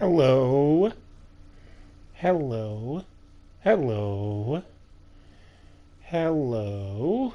Hello. Hello. Hello. Hello.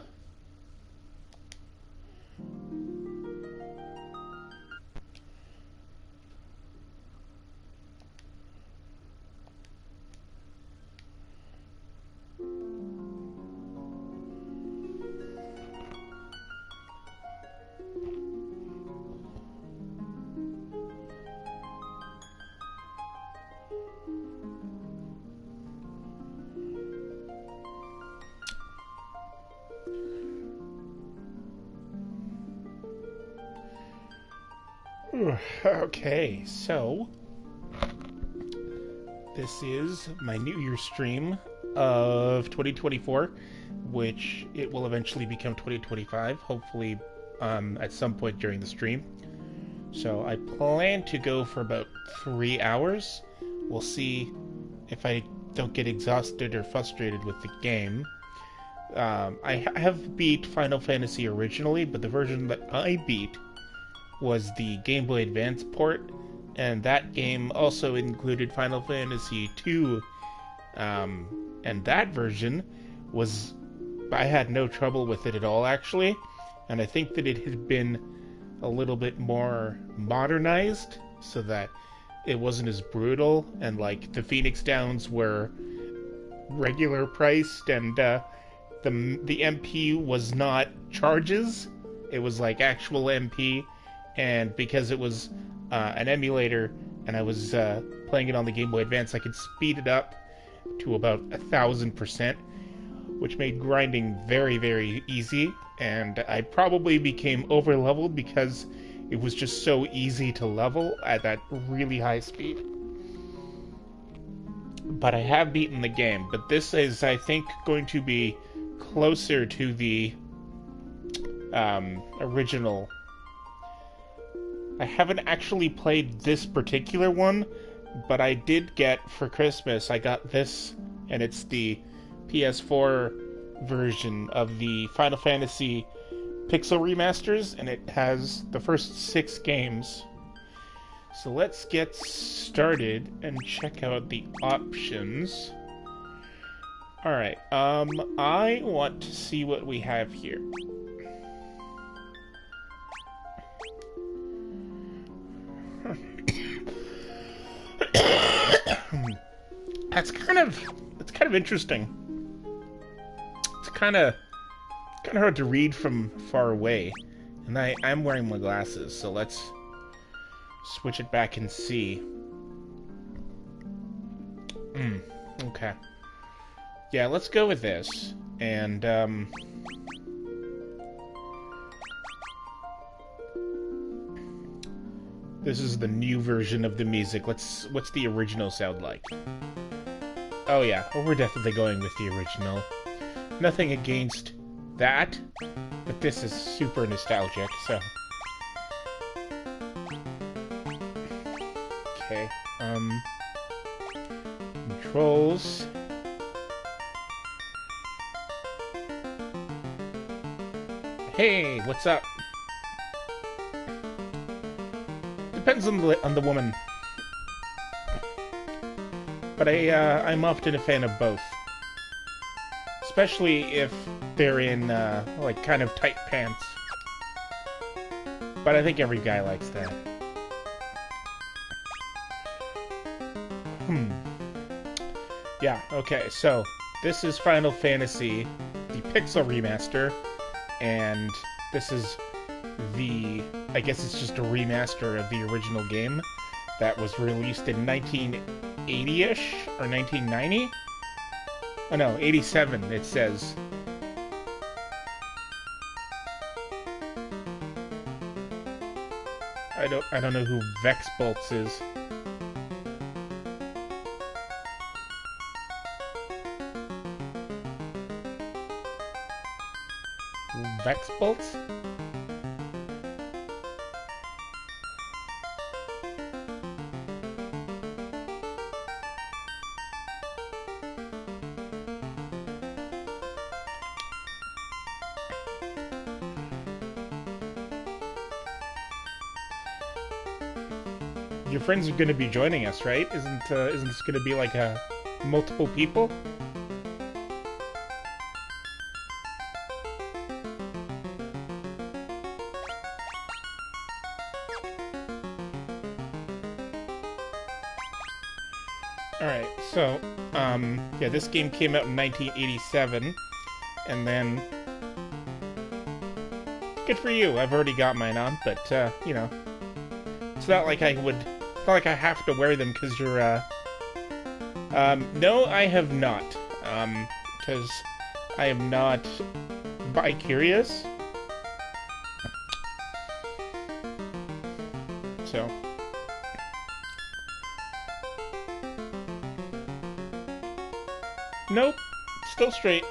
Okay, so this is my New Year stream of 2024, which it will eventually become 2025, hopefully at some point during the stream. So I plan to go for about 3 hours. We'll see if I don't get exhausted or frustrated with the game. I have beat Final Fantasy originally, but the version that I beat was the Game Boy Advance port, and that game also included Final Fantasy II. And that version was, I had no trouble with it at all, actually. And I think that it had been a little bit more modernized so that it wasn't as brutal, and like the Phoenix Downs were regular priced, and the MP was not charges, it was like actual MP. And because it was an emulator and I was playing it on the Game Boy Advance, I could speed it up to about 1,000%, which made grinding very, very easy. And I probably became over leveled because it was just so easy to level at that really high speed. But I have beaten the game. But this is, I think, going to be closer to the original. I haven't actually played this particular one, but I did get for Christmas, I got this, and it's the PS4 version of the Final Fantasy Pixel Remasters, and it has the first 6 games. So let's get started and check out the options. Alright, I want to see what we have here. That's kind of interesting. It's kind of hard to read from far away, and I'm wearing my glasses, so let's switch it back and see. Okay. Yeah, let's go with this, and this is the new version of the music. What's the original sound like? Oh yeah, well, we're definitely going with the original. Nothing against that, but this is super nostalgic, so... Okay, controls... Hey, what's up? Depends on the woman. But I'm often a fan of both. Especially if they're in, like, kind of tight pants. But I think every guy likes that. Yeah, okay, so this is Final Fantasy, the Pixel Remaster, and this is the, I guess it's just a remaster of the original game that was released in 1980-ish, or 1990? Oh no, 87, it says. I don't know who Vex Bolts is. Vex Bolts? your friends are going to be joining us, right? Isn't this going to be like a multiple people? Alright, so, yeah, this game came out in 1987, and then... Good for you, I've already got mine on, but, you know... It's not like it's not like I have to wear them because you're, no, I have not. Because I am not bi-curious. So... Nope, still straight.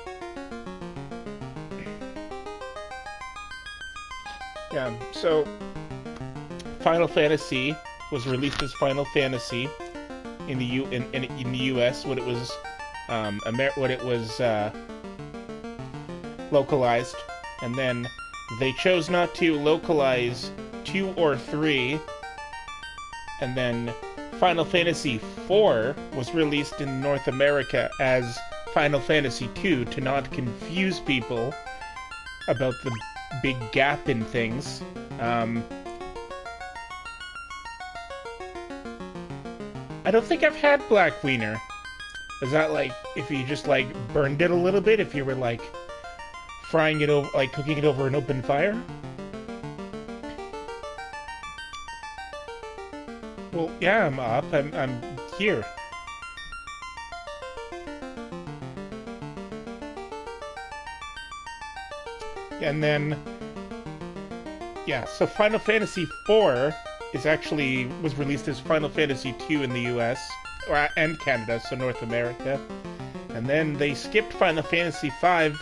Yeah, so Final Fantasy was released as Final Fantasy in the in the US when it was localized, and then they chose not to localize 2 or 3, and then Final Fantasy IV was released in North America as Final Fantasy II to not confuse people about the big gap in things. I don't think I've had Black Wiener. Is that like if you just like burned it a little bit, if you were like frying it over, like cooking it over an open fire? Well, yeah, I'm up. I'm here. And then, yeah, so Final Fantasy IV was released as Final Fantasy II in the US and Canada, so North America. And then they skipped Final Fantasy V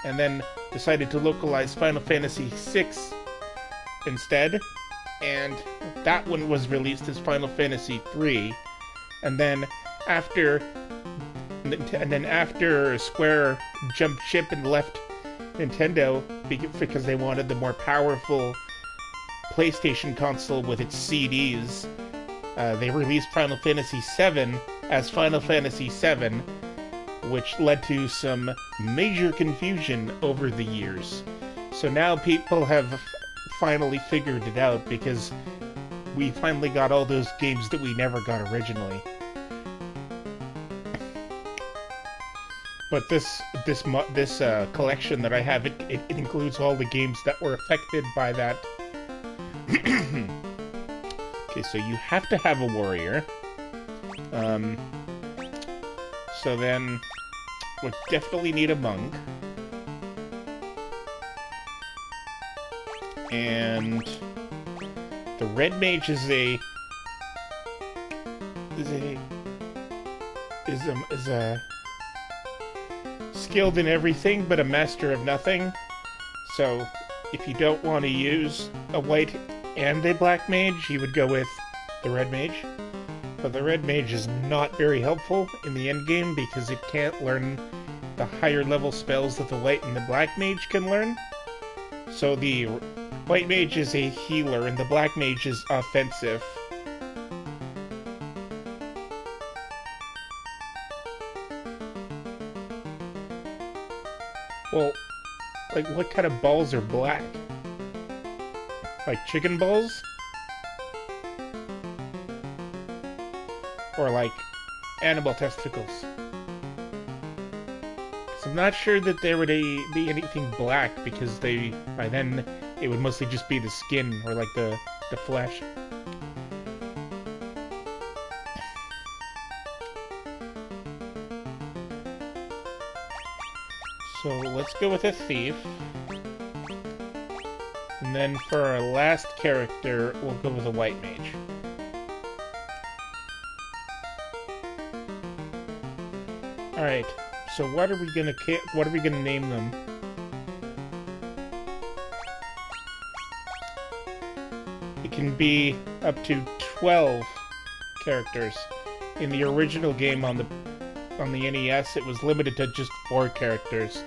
and then decided to localize Final Fantasy VI instead. And that one was released as Final Fantasy III. And then after Square jumped ship and left Nintendo because they wanted the more powerful PlayStation console with its CDs, they released Final Fantasy VII as Final Fantasy VII, which led to some major confusion over the years. So now people have finally figured it out because we finally got all those games that we never got originally. But this collection that I have, it includes all the games that were affected by that. Okay, so you have to have a warrior. So then would definitely need a monk. And the red mage is a skilled in everything but a master of nothing. So if you don't want to use a white and a black mage, you would go with the red mage. But the red mage is not very helpful in the endgame because it can't learn the higher level spells that the white and the black mage can learn. So the white mage is a healer and the black mage is offensive. Well, like what kind of balls are black? Like chicken balls? Or like animal testicles? 'Cause I'm not sure that there would be anything black because by then it would mostly just be the skin or like the flesh. So let's go with a thief. And then for our last character, we'll go with a white mage. Alright, so what are we gonna name them? It can be up to 12 characters. In the original game on the NES, it was limited to just 4 characters.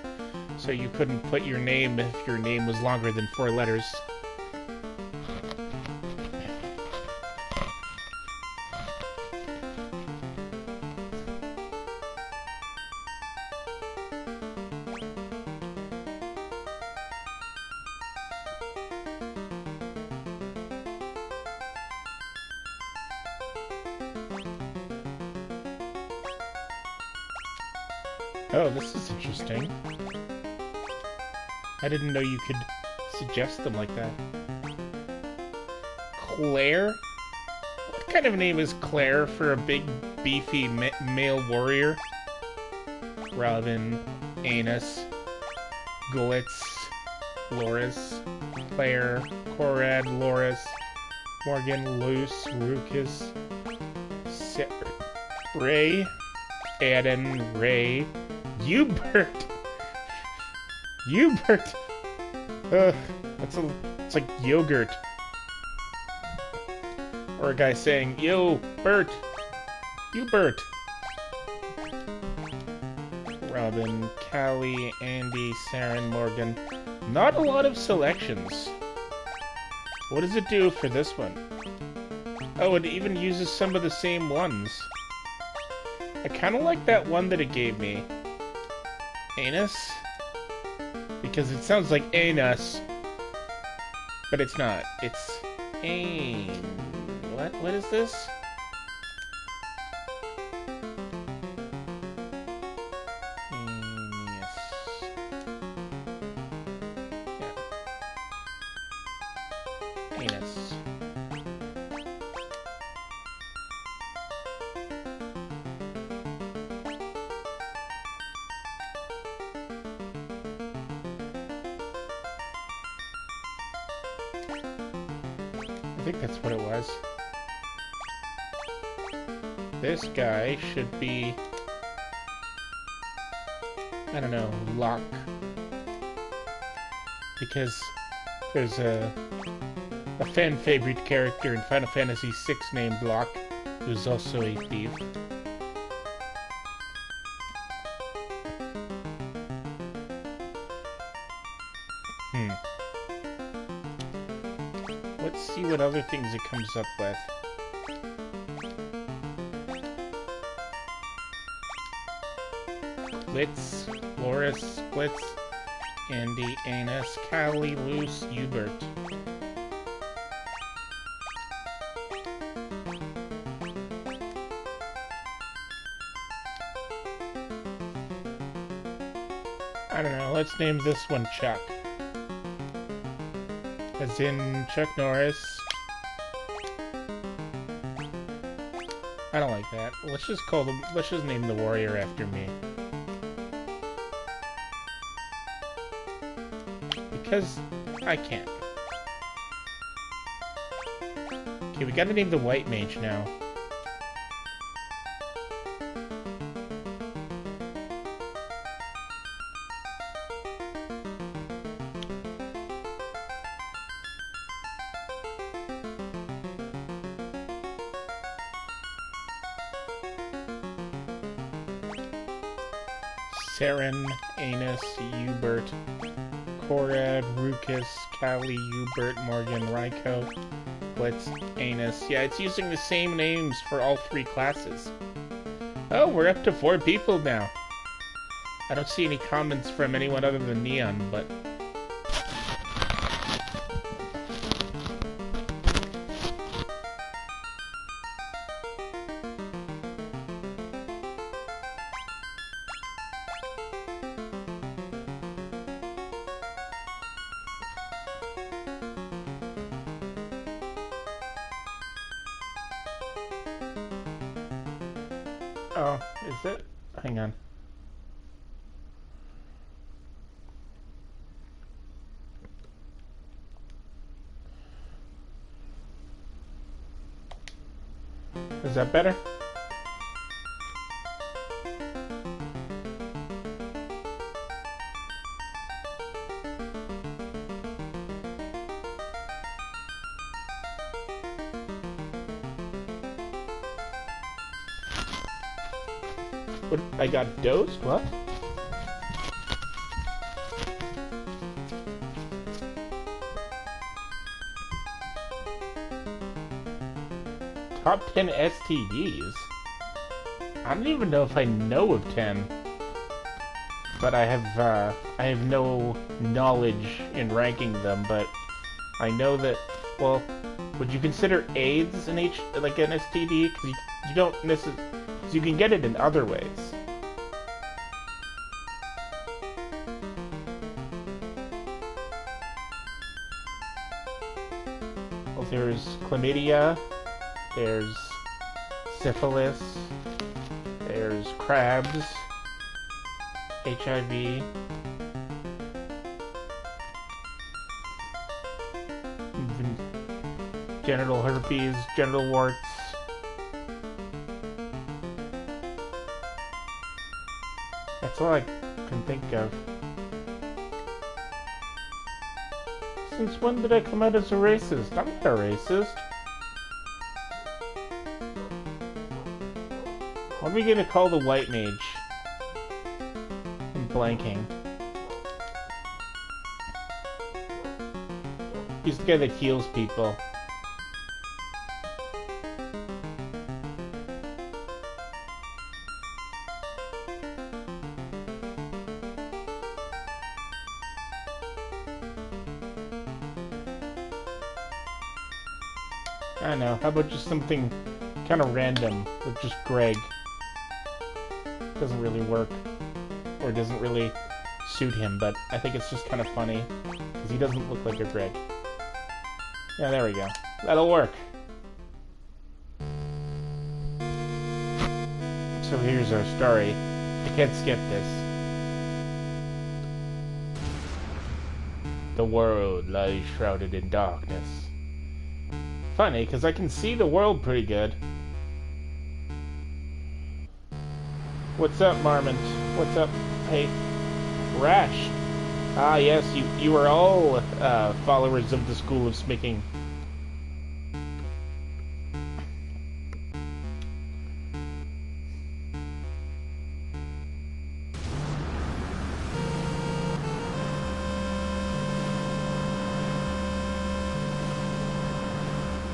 So you couldn't put your name if your name was longer than 4 letters. Oh, this is interesting. I didn't know you could suggest them like that. Claire? What kind of name is Claire for a big, beefy male warrior? Robin, Anus, Glitz, Loris, Claire, Corad, Loris, Morgan, Luce, Rucus, Ray, Aden, Ray, Hubert! Hubert! It's like yogurt. Or a guy saying, "Yo, Bert! Hubert!" Robin, Callie, Andy, Saren, Morgan. Not a lot of selections. What does it do for this one? Oh, it even uses some of the same ones. I kind of like that one that it gave me. Anus? Because it sounds like anus. But it's not. It's ain. What is this? Anus. I think that's what it was. This guy should be, I don't know, Locke. Because there's a fan favorite character in Final Fantasy VI named Locke, who's also a thief. Let's see what other things it comes up with. Glitz, Loris, Splits, Andy, Anus, Callie, Luce, Hubert. I don't know, let's name this one Chuck. As in Chuck Norris. I don't like that. Let's just name the warrior after me. Because I can't. Okay, we gotta name the white mage now. Saren, Anus, Hubert, Corad, Rucus, Callie, Hubert, Morgan, Ryko, Blitz, Anus. Yeah, it's using the same names for all three classes. Oh, we're up to 4 people now. I don't see any comments from anyone other than Neon, but... Oh, is it? Hang on. Is that better? What? I got dosed? What? Top 10 STDs? I don't even know if I know of 10. But I have no knowledge in ranking them, but I know that, well, would you consider AIDS an like an STD? Because you don't necessarily, you can get it in other ways. There's chlamydia, there's syphilis, there's crabs, HIV, genital herpes, genital warts. That's all I can think of. Since when did I come out as a racist? I'm not a racist. What are we gonna call the white mage? I'm blanking. He's the guy that heals people. I don't know. How about just something kind of random with just Greg? Doesn't really work. Or doesn't really suit him, but I think it's just kind of funny. Because he doesn't look like a Greg. Yeah, there we go. That'll work. So here's our story. I can't skip this. The world lies shrouded in darkness. Funny, because I can see the world pretty good. What's up, Marmont? What's up? Hey, Rash. Ah, yes, you are all followers of the School of Smicking.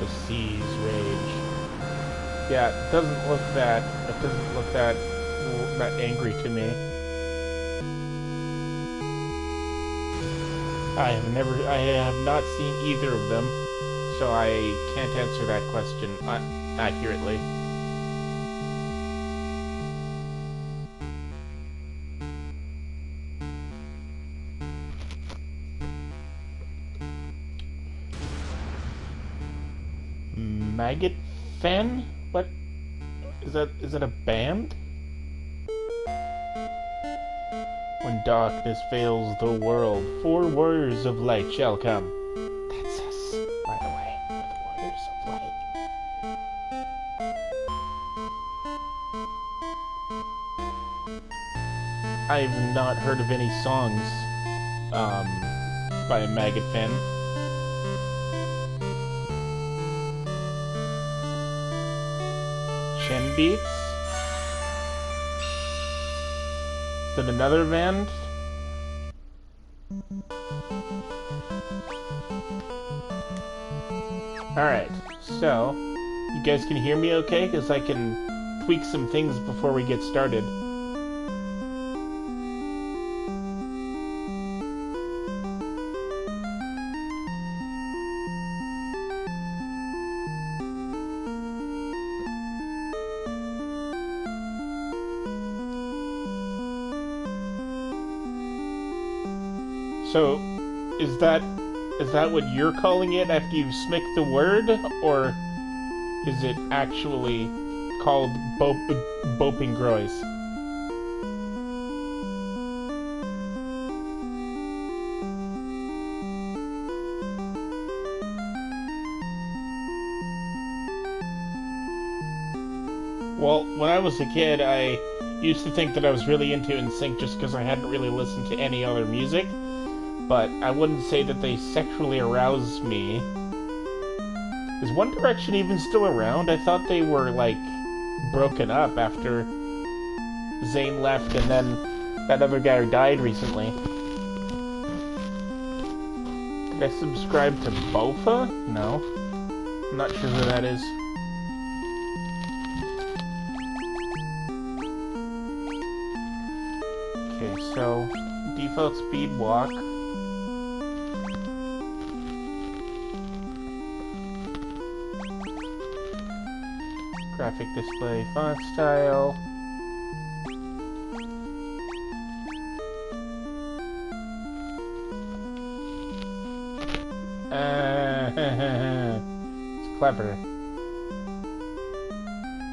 The seas rage. Yeah, it doesn't look that angry to me. I have not seen either of them, so I can't answer that question accurately. Maggot Fen? What? Is that a band? When darkness veils the world, 4 warriors of light shall come. That's us, by the way. We're the warriors of light. I've not heard of any songs by Maggot Fen. Chin Beats? Is it another band? Alright, so you guys can hear me okay? Because I can tweak some things before we get started. So, is that what you're calling it after you've smicked the word, or is it actually called Boping Groys? Well, when I was a kid, I used to think that I was really into NSYNC just because I hadn't really listened to any other music. But I wouldn't say that they sexually aroused me. Is One Direction even still around? I thought they were, like, broken up after Zayn left and then that other guy died recently. Did I subscribe to Bofa? No. I'm not sure who that is. Okay, so default speed walk. Graphic display, font style. clever.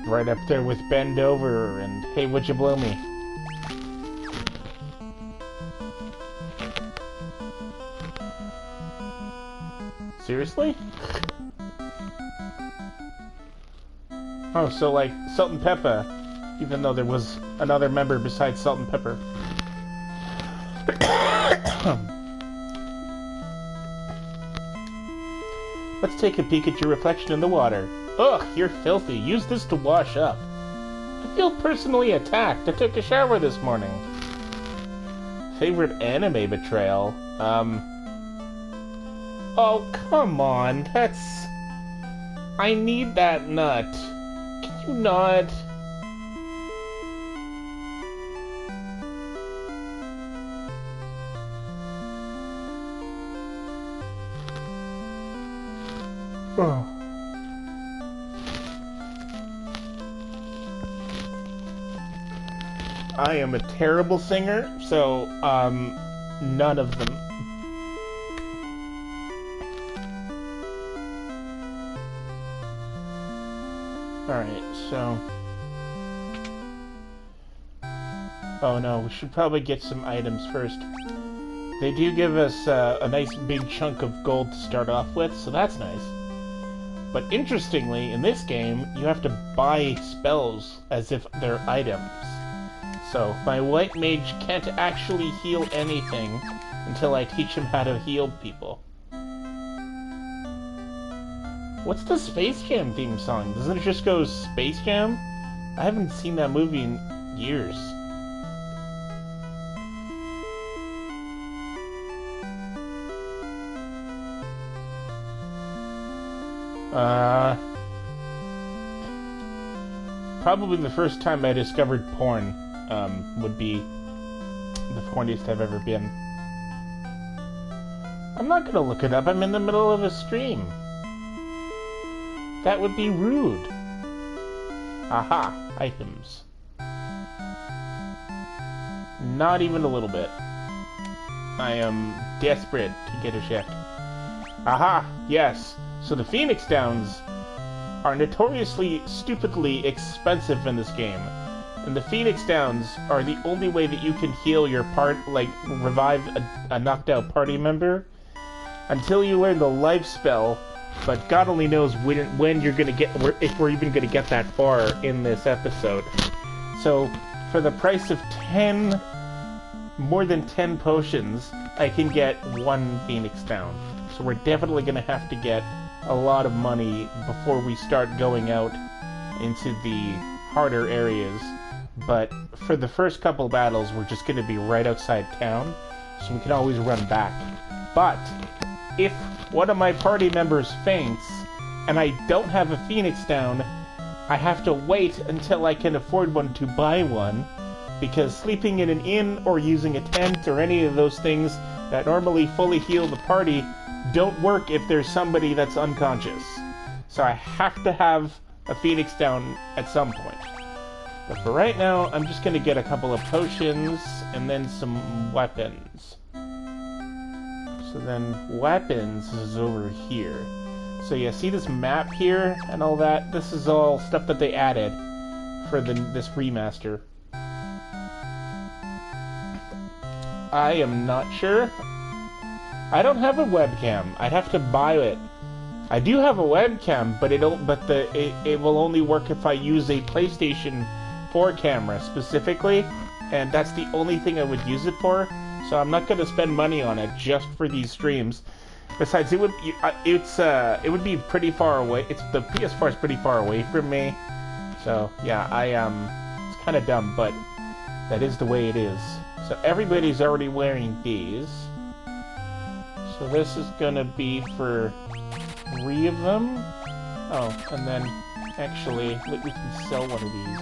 Right up there with Bend Over and Hey, Would You Blow Me? Seriously? Oh, so like Salt and Pepper, even though there was another member besides Salt and Pepper. Let's take a peek at your reflection in the water. Ugh, you're filthy. Use this to wash up. I feel personally attacked. I took a shower this morning. Favorite anime betrayal? Oh, come on. That's... I need that nut. Can you not? Oh. I am a terrible singer, so, none of them. Alright, so... Oh no, we should probably get some items first. They do give us a nice big chunk of gold to start off with, so that's nice. But interestingly, in this game, you have to buy spells as if they're items. So, my white mage can't actually heal anything until I teach him how to heal people. What's the Space Jam theme song? Doesn't it just go Space Jam? I haven't seen that movie in years. Probably the first time I discovered porn, would be the porniest I've ever been. I'm not gonna look it up, I'm in the middle of a stream. That would be rude. Aha, items. Not even a little bit. I am desperate to get a shift. Aha, yes. So the Phoenix Downs are notoriously stupidly expensive in this game. And the Phoenix Downs are the only way that you can heal your revive a knocked out party member until you learn the life spell, but God only knows when you're gonna get, if we're even gonna get that far in this episode. So, for the price of more than 10 potions, I can get 1 Phoenix Down. So we're definitely gonna have to get a lot of money before we start going out into the harder areas. But for the first couple battles, we're just gonna be right outside town, so we can always run back. But if one of my party members faints, and I don't have a Phoenix Down, I have to wait until I can afford one to buy one, because sleeping in an inn or using a tent or any of those things that normally fully heal the party don't work if there's somebody that's unconscious. So I have to have a Phoenix Down at some point. But for right now, I'm just gonna get a couple of potions and then some weapons. So then weapons is over here. So yeah, see this map here and all that? This is all stuff that they added for this remaster. I am not sure. I don't have a webcam. I'd have to buy it. I do have a webcam, but it will only work if I use a PlayStation 4 camera specifically, and that's the only thing I would use it for. So I'm not going to spend money on it just for these streams. Besides, it would be pretty far away. The PS4 is pretty far away from me. So yeah, it's kind of dumb, but that is the way it is. So everybody's already wearing these. So this is gonna be for 3 of them. Oh, and then actually, we can sell one of these.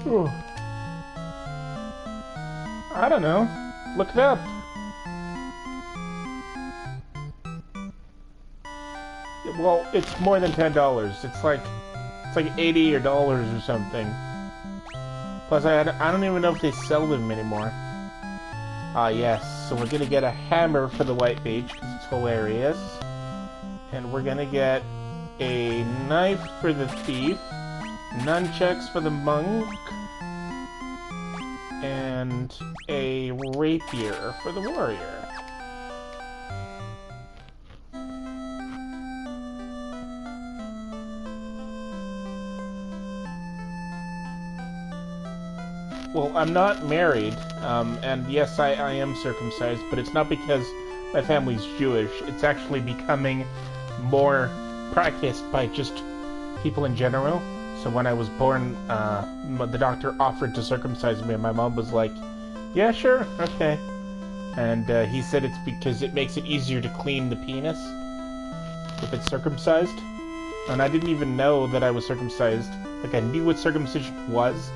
Ooh. I don't know. Look it up. Well, it's more than $10. It's like 80 or dollars or something. Plus, I don't even know if they sell them anymore. Ah, yes. So we're gonna get a hammer for the white mage because it's hilarious, and we're gonna get a knife for the thief, nunchucks for the monk, and a rapier for the warrior. Well, I'm not married, and yes, I am circumcised, but it's not because my family's Jewish. It's actually becoming more practiced by just people in general. So when I was born, the doctor offered to circumcise me, and my mom was like, yeah, sure, okay. And he said it's because it makes it easier to clean the penis if it's circumcised. And I didn't even know that I was circumcised. Like, I knew what circumcision was,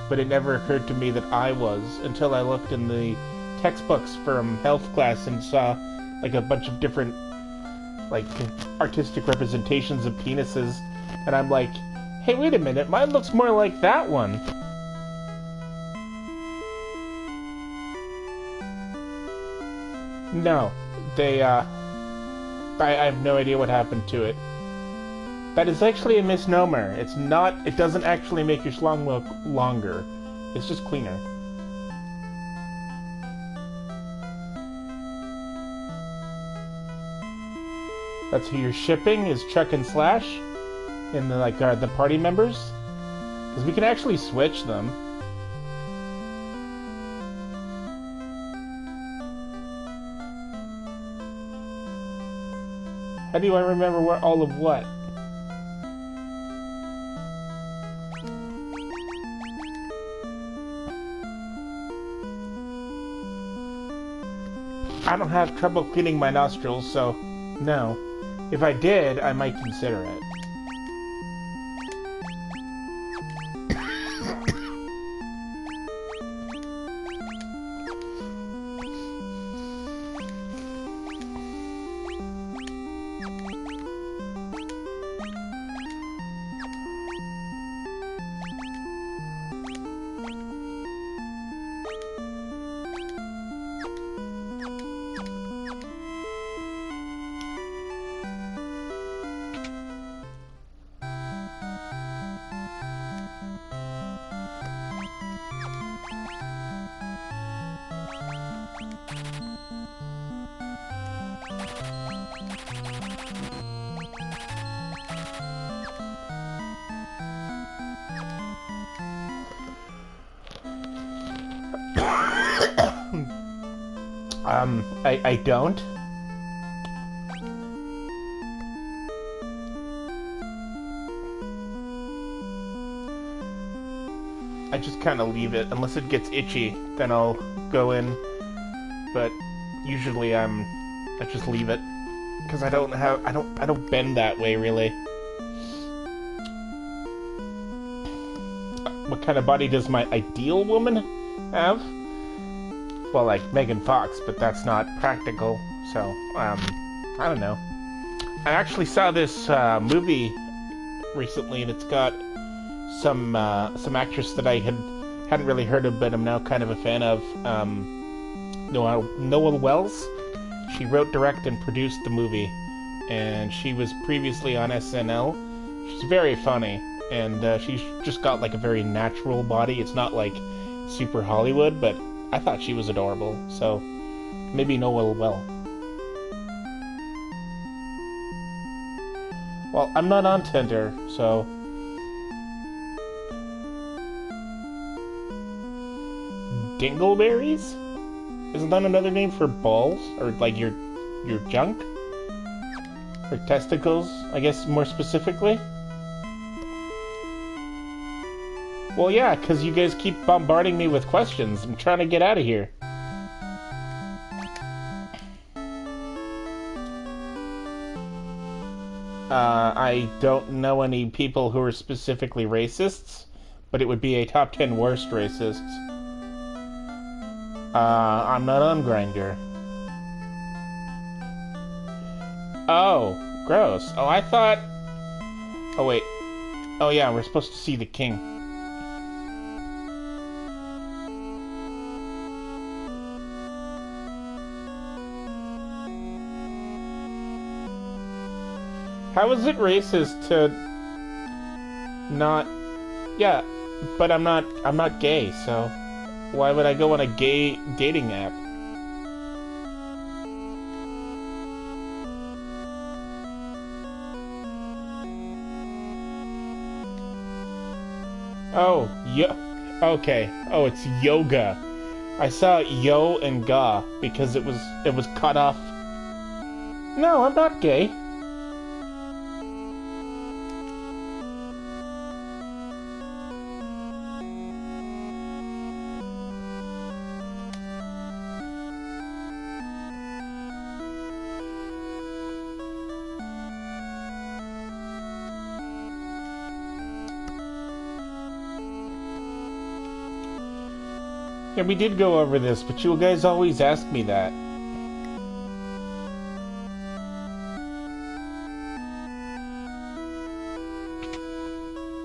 but it never occurred to me that I was until I looked in the textbooks from health class and saw like a bunch of different like artistic representations of penises, and I'm like, hey, wait a minute, mine looks more like that one. No, I have no idea what happened to it. That is actually a misnomer. It's not, it doesn't actually make your schlong look longer. It's just cleaner. That's who you're shipping, is Chuck and Slash, in the, like, the party members. Because we can actually switch them. How do I remember what all of what? I don't have trouble cleaning my nostrils, so no. If I did, I might consider it. I don't. I just kind of leave it unless it gets itchy, then I'll go in. But usually I just leave it because I don't bend that way really. What kind of body does my ideal woman have? Well, like Megan Fox, but that's not practical, so, I don't know. I actually saw this, movie recently, and it's got some actress that I hadn't really heard of, but I'm now kind of a fan of, Noelle Wells. She wrote, directed, and produced the movie, and she was previously on SNL. She's very funny, and, she's just got, like, a very natural body. It's not, like, super Hollywood, but I thought she was adorable, so maybe Noelle will. Well, I'm not on Tinder, so... Dingleberries? Isn't that another name for balls? Or, like, your junk? Or testicles, I guess, more specifically? Well, yeah, because you guys keep bombarding me with questions. I'm trying to get out of here. I don't know any people who are specifically racists, but it would be a top 10 worst racists. I'm not on Grindr. Oh, Gross. Oh, I thought... Oh, wait. Oh, yeah, we're supposed to see the king. How is it racist to not... Yeah, but I'm not gay, so why would I go on a gay dating app? Oh, okay. Oh, it's yoga. I saw yo and ga because it was cut off. No, I'm not gay. Yeah, we did go over this, but you guys always ask me that.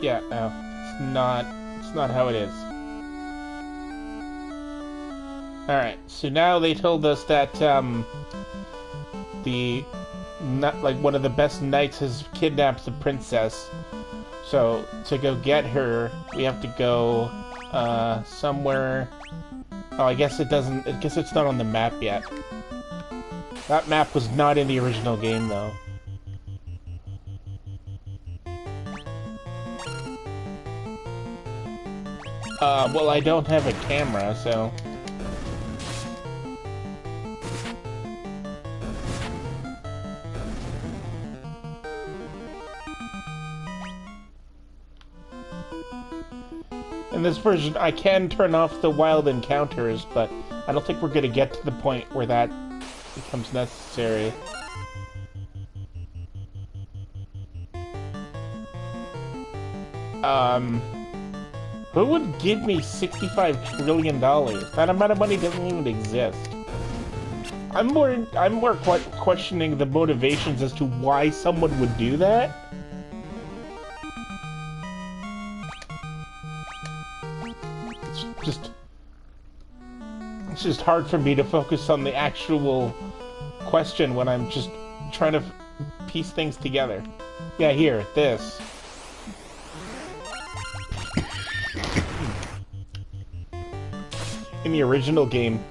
Yeah, no, it's not how it is. Alright, so now they told us that, one of the best knights has kidnapped the princess. So, to go get her, we have to go, somewhere... Oh, I guess it's not on the map yet. That map was not in the original game, though. Well, I don't have a camera, so... In this version, I can turn off the wild encounters, but I don't think we're gonna get to the point where that becomes necessary. Who would give me $65 trillion? That amount of money doesn't even exist. I'm more questioning the motivations as to why someone would do that. It's just hard for me to focus on the actual question when I'm just trying to piece things together. Yeah, here, this. In the original game,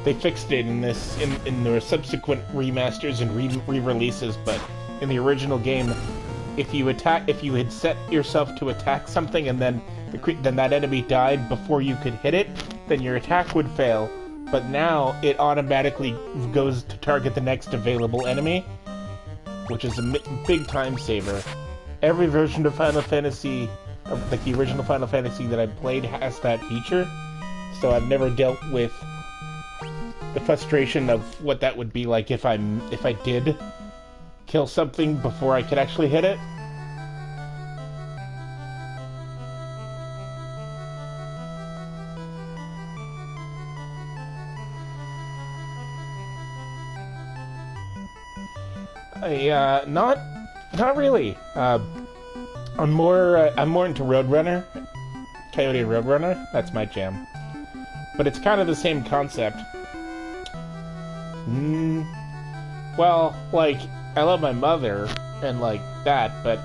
they fixed it in the subsequent remasters and re-releases, but in the original game, if you had set yourself to attack something and then that enemy died before you could hit it, then your attack would fail. But now it automatically goes to target the next available enemy, which is a big time saver. Every version of Final Fantasy, like the original Final Fantasy that I played, has that feature. So I've never dealt with the frustration of what that would be like if I did kill something before I could actually hit it. Not really. I'm more into Roadrunner, Coyote Roadrunner. That's my jam. But it's kind of the same concept. Well, like, I love my mother and like that, but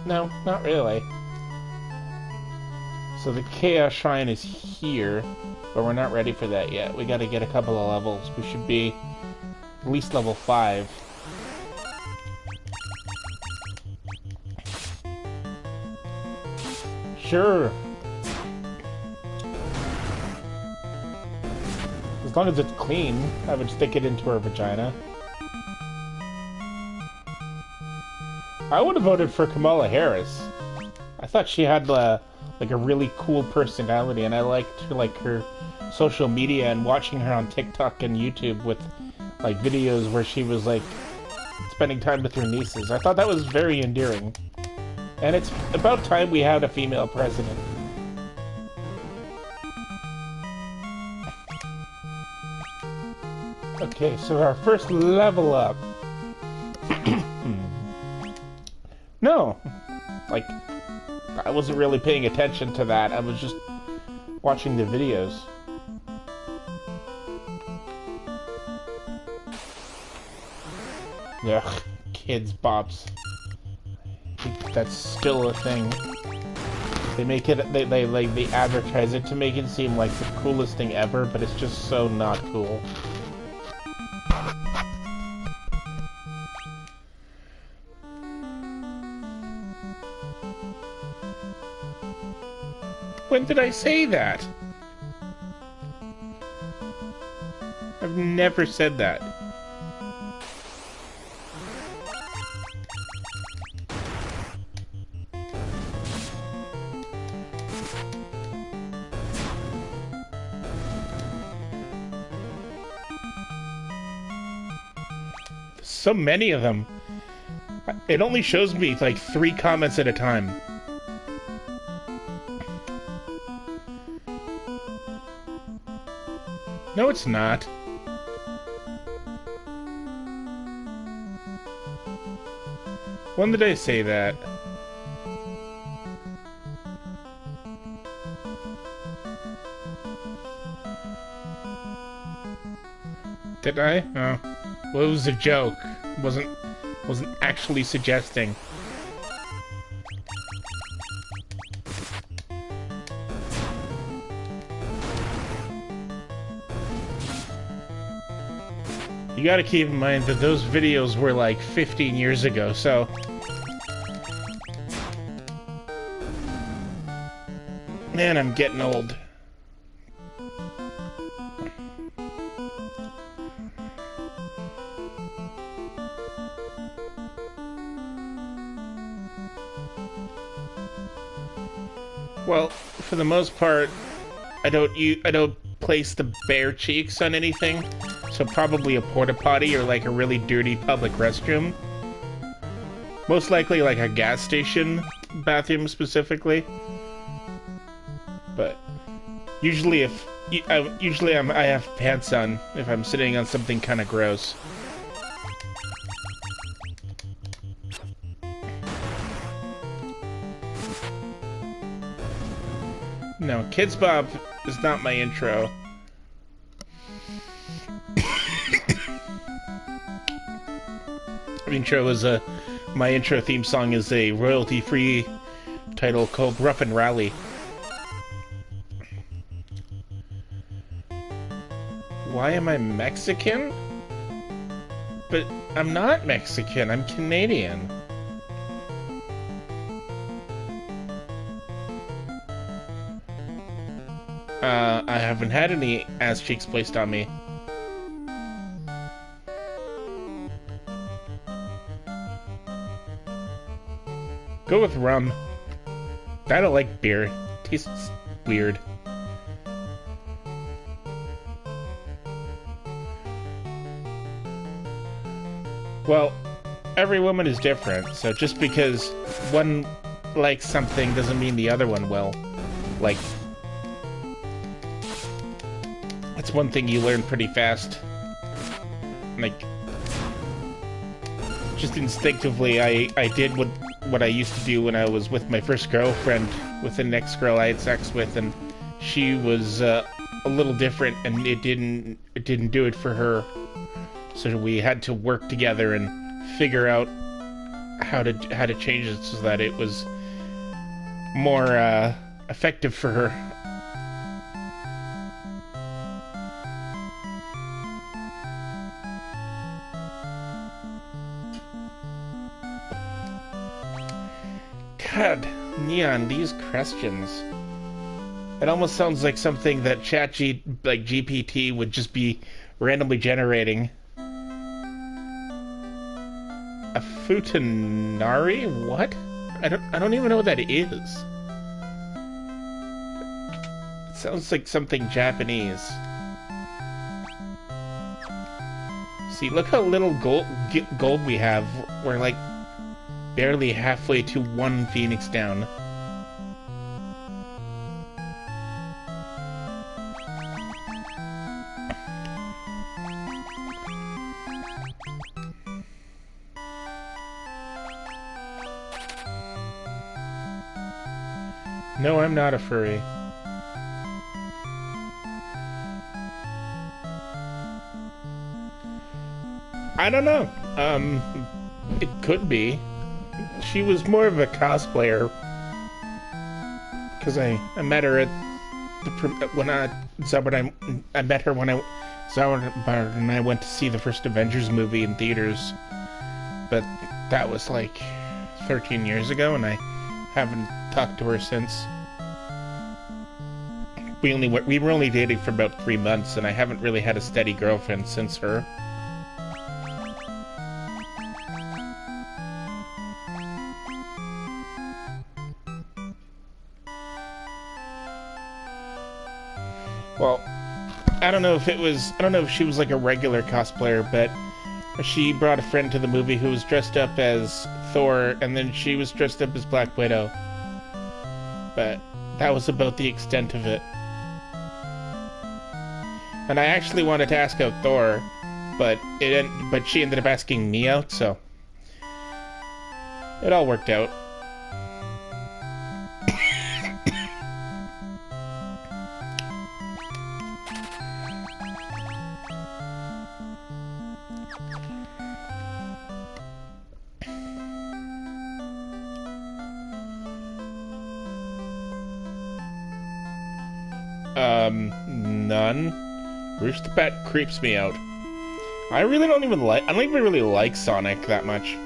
no, not really. So the Chaos Shrine is here, but we're not ready for that yet. We gotta get a couple of levels. We should be at least level 5. Sure. As long as it's clean, I would stick it into her vagina. I would have voted for Kamala Harris. I thought she had like a really cool personality, and I liked her social media and watching her on TikTok and YouTube with like videos where she was like spending time with her nieces. I thought that was very endearing. And it's about time we had a female president. Okay, so our first level up. No, like, I wasn't really paying attention to that. I was just watching the videos. Ugh, kids bops. That's still a thing. They make it, they advertise it to make it seem like the coolest thing ever, but it's just so not cool. When did I say that? I've never said that. So many of them. It only shows me like 3 comments at a time. No, it's not. When did I say that? Did I? Oh. Well, it was a joke. Wasn't actually suggesting. You gotta keep in mind that those videos were like 15 years ago, so... Man, I'm getting old. Well, for the most part, I don't place the bare cheeks on anything, so probably a porta potty or like a really dirty public restroom. Most likely like a gas station bathroom specifically. But usually I have pants on if I'm sitting on something kind of gross. No, Kids Bop is not my intro. My intro theme song is a royalty-free title called Rough and Rally. Why am I Mexican? But I'm not Mexican, I'm Canadian. I haven't had any ass cheeks placed on me. Go with rum. I don't like beer. It tastes weird. Well, every woman is different, so just because one likes something doesn't mean the other one will. Like, that's one thing you learn pretty fast. Like, just instinctively, I did what I used to do when I was with my first girlfriend, with the next girl I had sex with, and she was a little different, and it didn't do it for her. So we had to work together and figure out how to change it so that it was more effective for her. God, Neon, these questions. It almost sounds like something that GPT would just be randomly generating. A futanari? What? I don't even know what that is. It sounds like something Japanese. See, look how little gold we have. We're like barely halfway to 1 Phoenix down. No, I'm not a furry. I don't know. It could be. She was more of a cosplayer. Because I met her at when I met her when Zauber and I went to see the first Avengers movie in theaters, but that was like 13 years ago, and I haven't talked to her since. We were only dating for about 3 months, and I haven't really had a steady girlfriend since her. Well, I don't know if she was like a regular cosplayer, but she brought a friend to the movie who was dressed up as Thor, and then she was dressed up as Black Widow. But that was about the extent of it. And I actually wanted to ask out Thor, but she ended up asking me out, so it all worked out. None. Roost the Bat creeps me out. I don't even really like Sonic that much.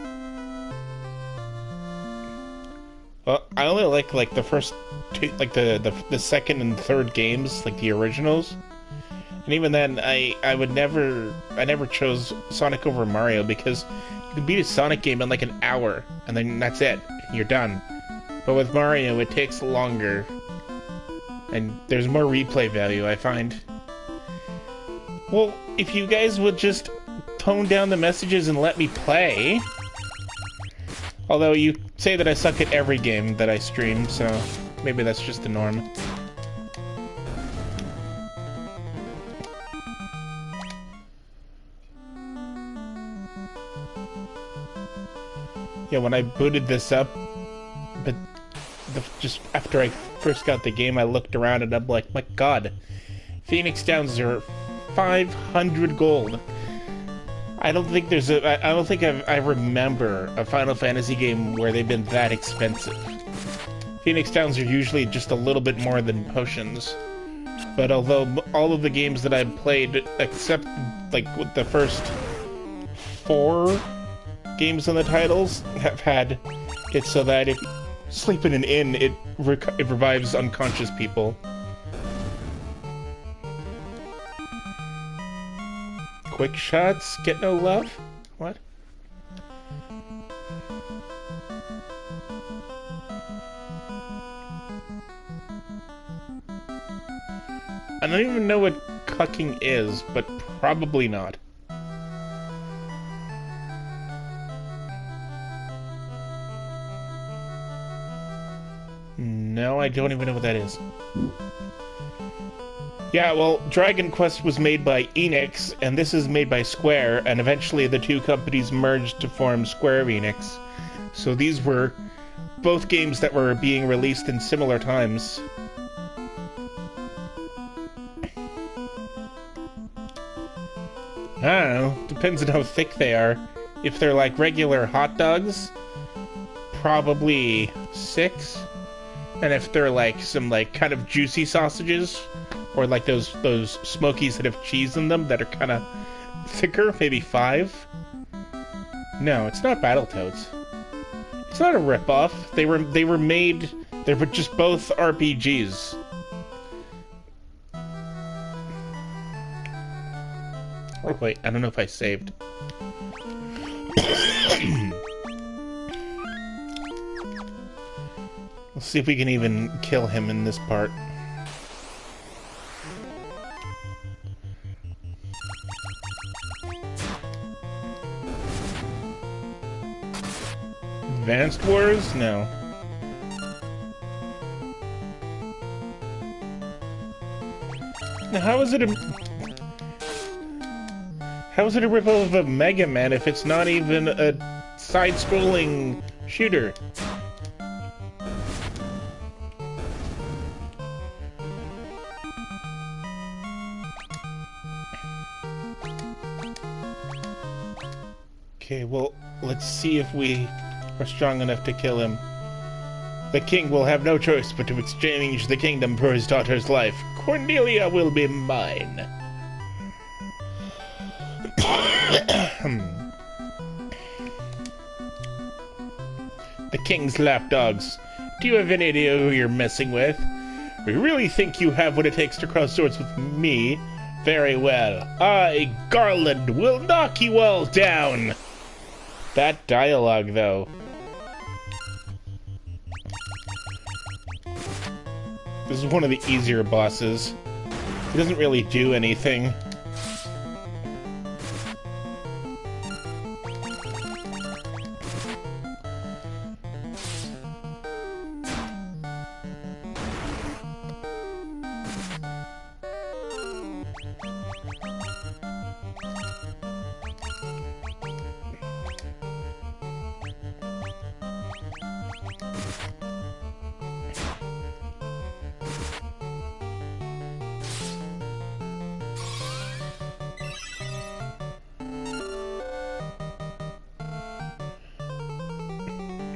Well, I only like the first two, like the second and third games, like the originals. And even then, I never chose Sonic over Mario because you can beat a Sonic game in like an hour, and then that's it. You're done. But with Mario, it takes longer. And there's more replay value, I find. Well, if you guys would just tone down the messages and let me play. Although you say that I suck at every game that I stream, so maybe that's just the norm. Yeah, when I booted this up, but just after I first got the game, I looked around and I'm like, my god, Phoenix Downs are 500 gold. I don't think I remember a Final Fantasy game where they've been that expensive. Phoenix Downs are usually just a little bit more than potions. But although all of the games that I've played, except like with the first 4 games in the titles, have had it so that if you sleep in an inn, it revives unconscious people. Quick shots get no love? What? I don't even know what cucking is, but probably not. No, I don't even know what that is. Yeah, well, Dragon Quest was made by Enix, and this is made by Square, and eventually the two companies merged to form Square Enix. So these were both games that were being released in similar times. I don't know, depends on how thick they are. If they're like regular hot dogs, probably 6. And if they're like some like kind of juicy sausages, or like those smokies that have cheese in them that are kind of thicker, maybe 5. No, it's not Battletoads. It's not a ripoff. They were made. They were just both RPGs. Oh wait, I don't know if I saved. Let's see if we can even kill him in this part. Advanced Wars? No. Now, how is it a ripoff of a Mega Man if it's not even a side-scrolling shooter? Okay, well, let's see if we are strong enough to kill him. The king will have no choice but to exchange the kingdom for his daughter's life. Cornelia will be mine. The king's lapdogs. Do you have any idea who you're messing with? You really think you have what it takes to cross swords with me? Very well. I, Garland, will knock you all down! That dialogue, though. This is one of the easier bosses. He doesn't really do anything.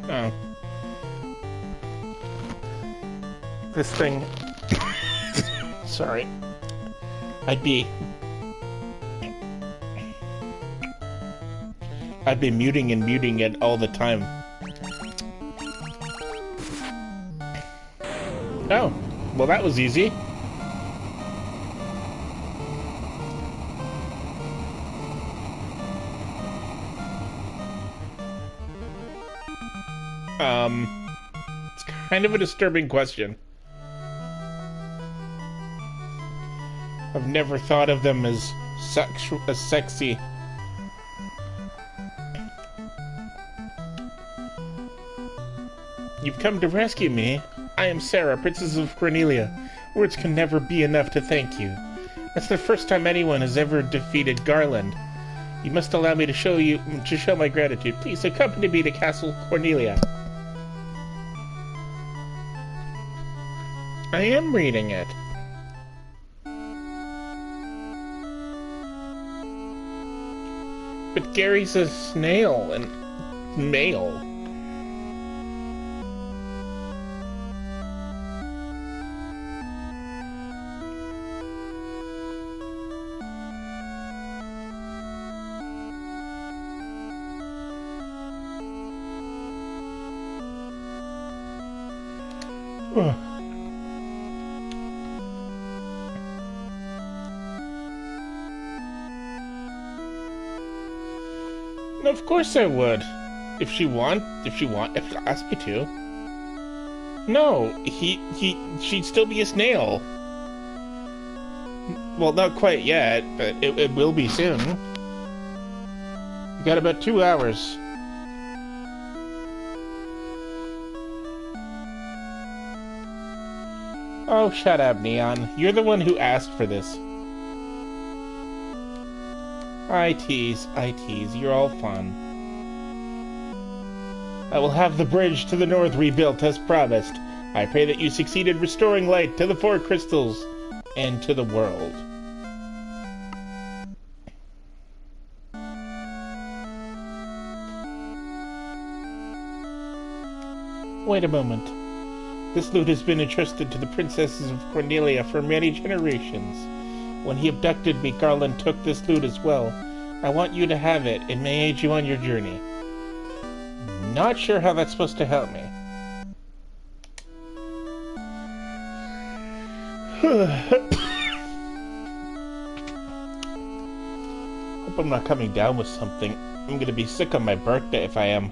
Oh. This thing... Sorry. I'd be muting and muting it all the time. Oh. Well, that was easy. It's kind of a disturbing question. I've never thought of them as sexy. You've come to rescue me. I am Sarah, Princess of Cornelia. Words can never be enough to thank you. That's the first time anyone has ever defeated Garland. You must allow me to show my gratitude. Please accompany me to Castle Cornelia. I am reading it. But Gary's a snail and male. Of course I would. If she asked me to. No, she'd still be a snail. Well, not quite yet, but it will be soon. You got about 2 hours. Oh, shut up, Neon. You're the one who asked for this. I tease, you're all fun. I will have the bridge to the north rebuilt as promised. I pray that you succeed in restoring light to the 4 crystals and to the world. Wait a moment. This lute has been entrusted to the princesses of Cornelia for many generations. When he abducted me, Garland took this lute as well. I want you to have it. It may aid you on your journey. Not sure how that's supposed to help me. Hope I'm not coming down with something. I'm gonna be sick on my birthday if I am.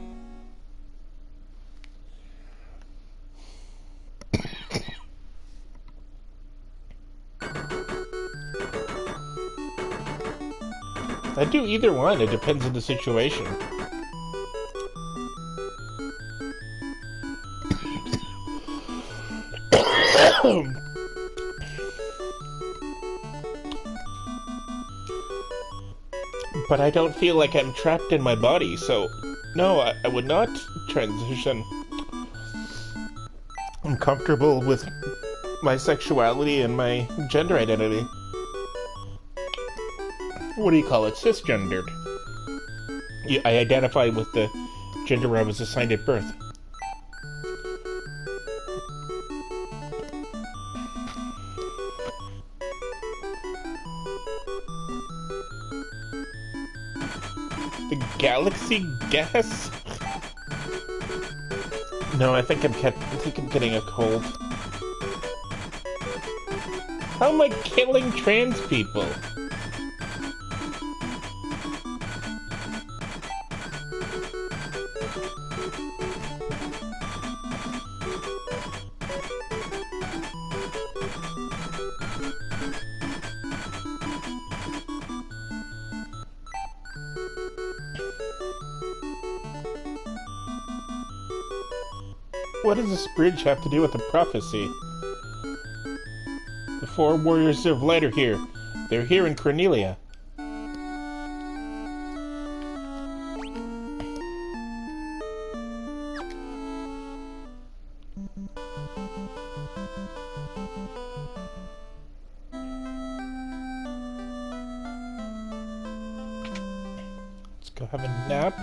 I'd do either one, it depends on the situation. But I don't feel like I'm trapped in my body, so no, I would not transition. I'm comfortable with my sexuality and my gender identity. What do you call it? Cisgendered. I identify with the gender I was assigned at birth. The galaxy gas? No, I think I'm getting a cold. How am I killing trans people? What does this bridge have to do with the prophecy? The 4 warriors of light are here. They're here in Cornelia. Let's go have a nap.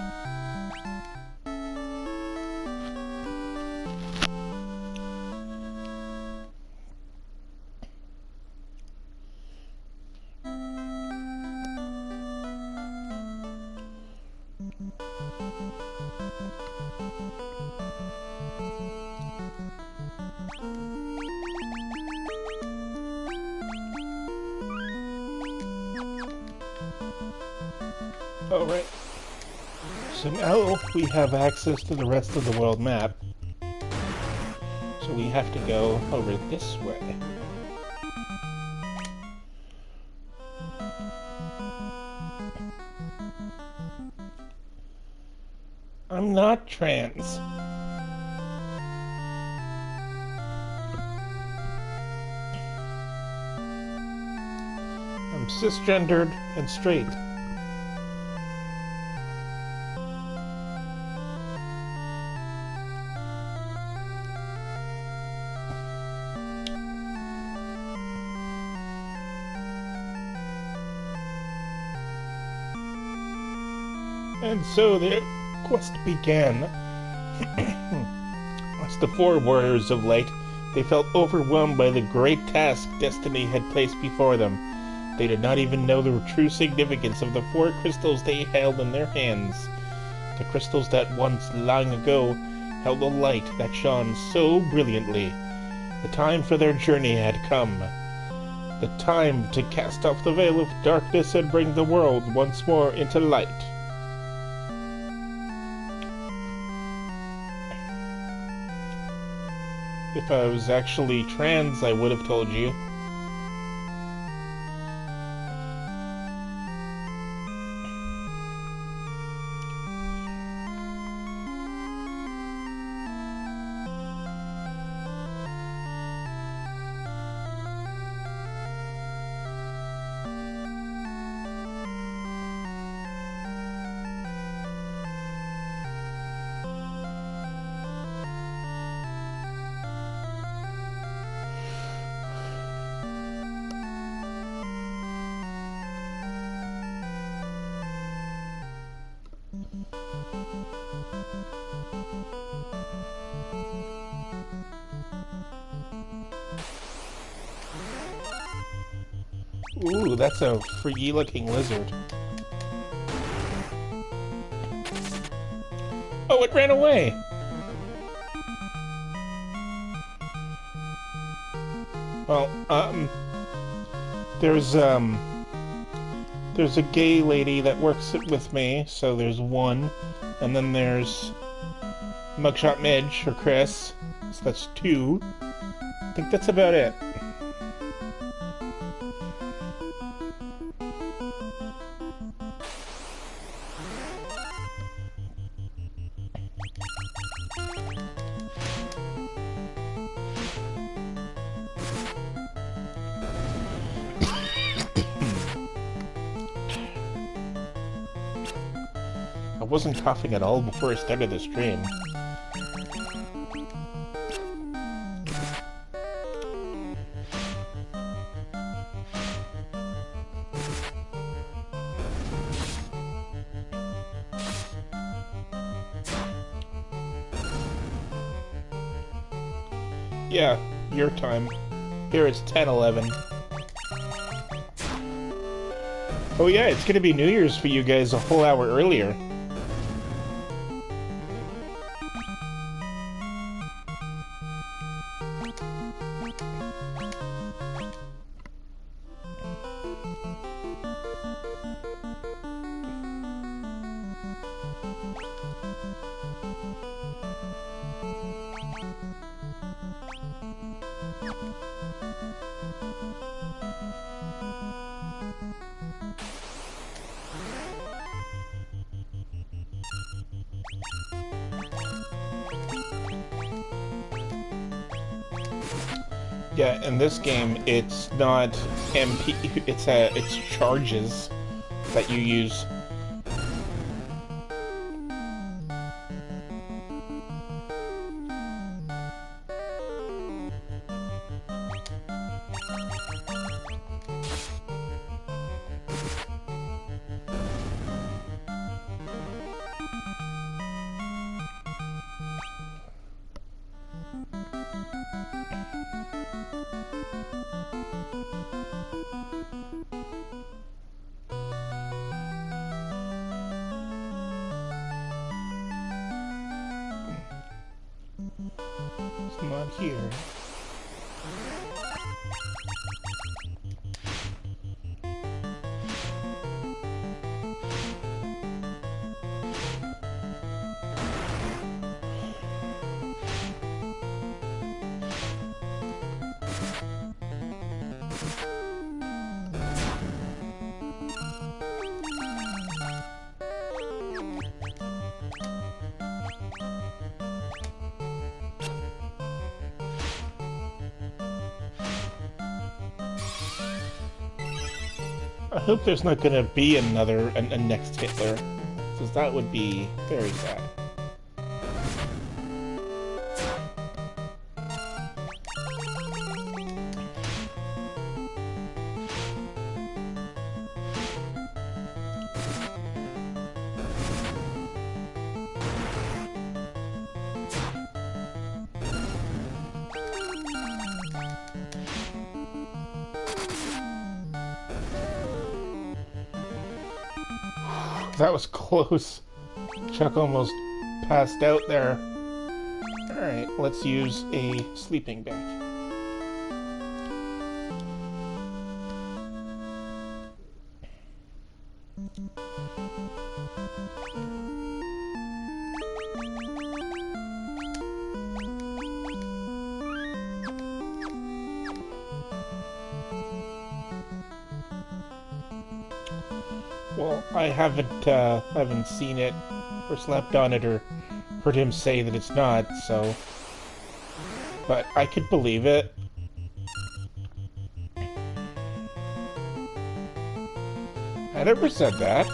Alright. So now we have access to the rest of the world map. So we have to go over this way. I'm not trans. I'm cisgendered and straight. And so the quest began. As the 4 warriors of light, they felt overwhelmed by the great task destiny had placed before them. They did not even know the true significance of the 4 crystals they held in their hands. The crystals that once, long ago, held a light that shone so brilliantly. The time for their journey had come. The time to cast off the veil of darkness and bring the world once more into light. If I was actually trans, I would have told you. Ooh, that's a freaky looking lizard. Oh, it ran away! Well, there's a gay lady that works with me, so there's 1. And then there's Mugshot Midge, or Chris, so that's 2. I think that's about it. I wasn't coughing at all before I started the stream. Yeah, your time. Here it's 10:11. Oh yeah, it's gonna be New Year's for you guys a whole hour earlier. Yeah, in this game, it's not MP. It's charges that you use. It's not here. I hope there's not gonna be a next Hitler, because that would be very sad. That was close. Chuck almost passed out there. Alright, let's use a sleeping bag. Well, I haven't seen it, or slept on it, or heard him say that it's not, so... But I could believe it. I never said that.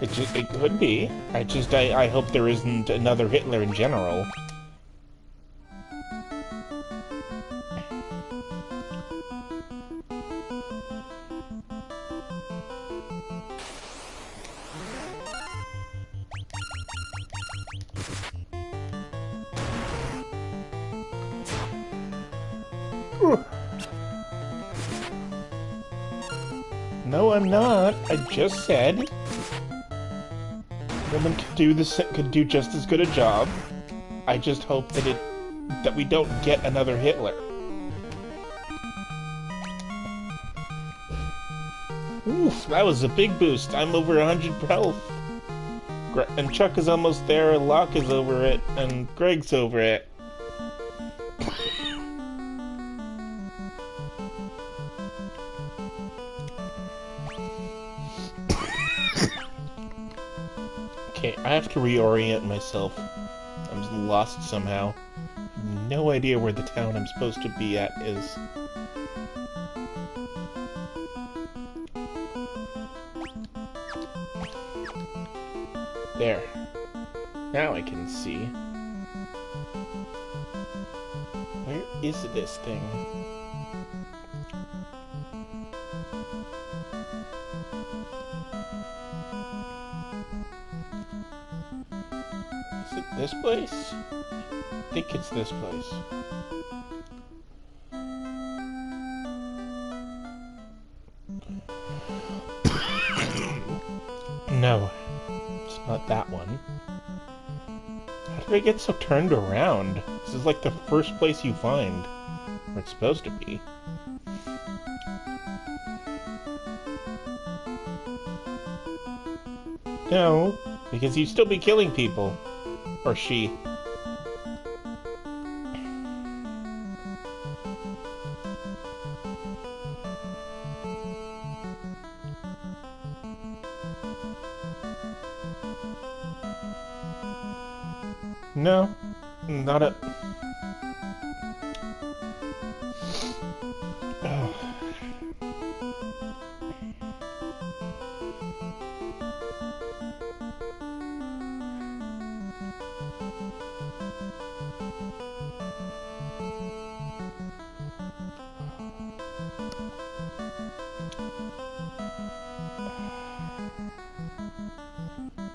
It could be. I hope there isn't another Hitler in general. No, I'm not. I just said women could do just as good a job. I just hope that we don't get another Hitler. Oof, that was a big boost. I'm over 100 health. And Chuck is almost there, Locke is over it, and Greg's over it. Okay, I have to reorient myself. I'm lost somehow. No idea where the town I'm supposed to be at is. There. Now I can see. Where is this thing? Is it this place? I think it's this place. did I get so turned around? This is like the first place you find. Where it's supposed to be. No, because you'd still be killing people. Or she. No, not a... Oh.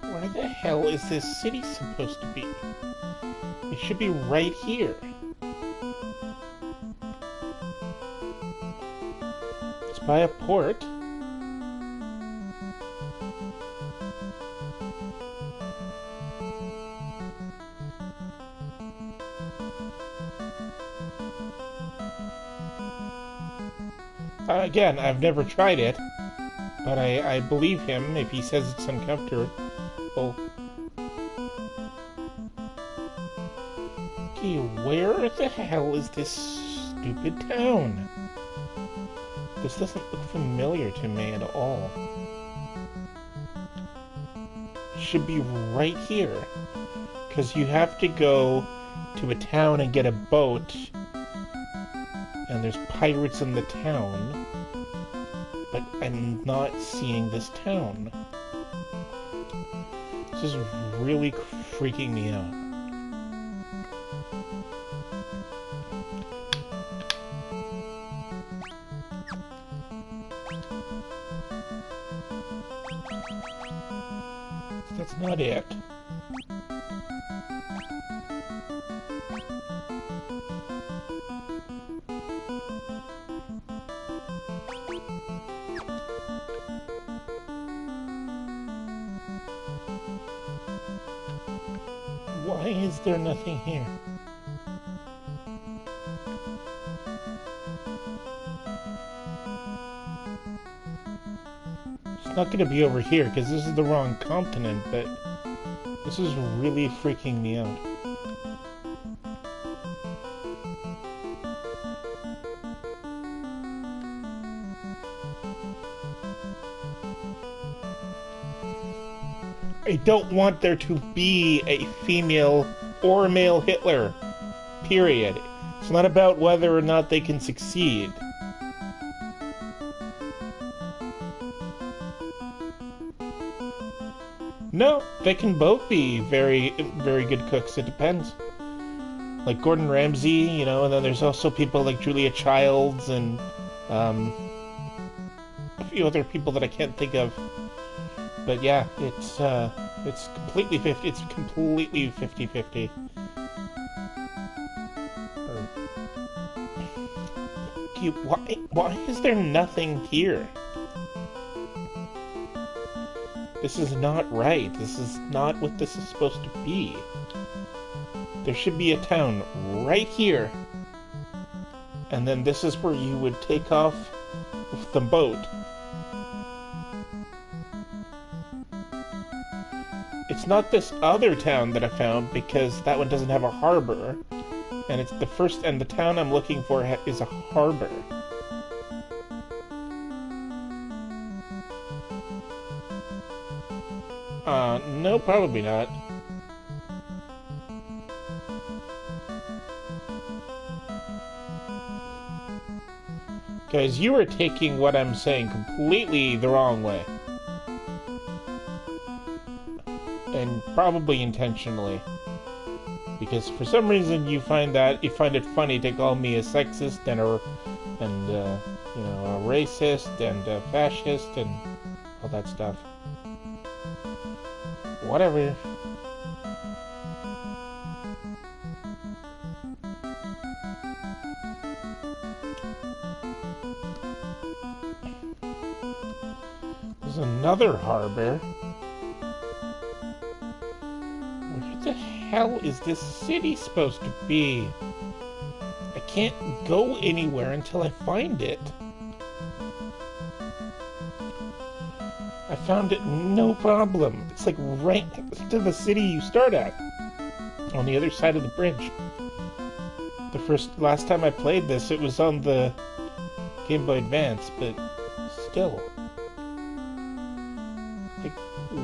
Where the hell is this city supposed to be? It should be right here. It's by a port. Again, I've never tried it, but I believe him if he says it's uncomfortable. Okay, where the hell is this stupid town? This doesn't look familiar to me at all. It should be right here, because you have to go to a town and get a boat, and there's pirates in the town, but I'm not seeing this town. This is really freaking me out. That's not it. Why is there nothing here? It's not going to be over here because this is the wrong continent, but this is really freaking me out. I don't want there to be a female or male Hitler. Period. It's not about whether or not they can succeed. No, they can both be very, very good cooks. It depends. Like Gordon Ramsay, you know, and then there's also people like Julia Childs and a few other people that I can't think of. But yeah, it's completely 50. It's completely 50-50. Okay, why is there nothing here? This is not right. This is not what this is supposed to be. There should be a town right here. And then this is where you would take off with the boat. It's not this other town that I found because that one doesn't have a harbor. And it's the first, and the town I'm looking for is a harbor. No, probably not. Guys, you are taking what I'm saying completely the wrong way. And probably intentionally. Because for some reason you find it funny to call me a sexist and you know, a racist and a fascist and all that stuff. Whatever. There's another harbor. Where the hell is this city supposed to be? I can't go anywhere until I find it. I found it no problem. It's like right next to the city you start at, on the other side of the bridge. Last time I played this, it was on the Game Boy Advance, but still. Like,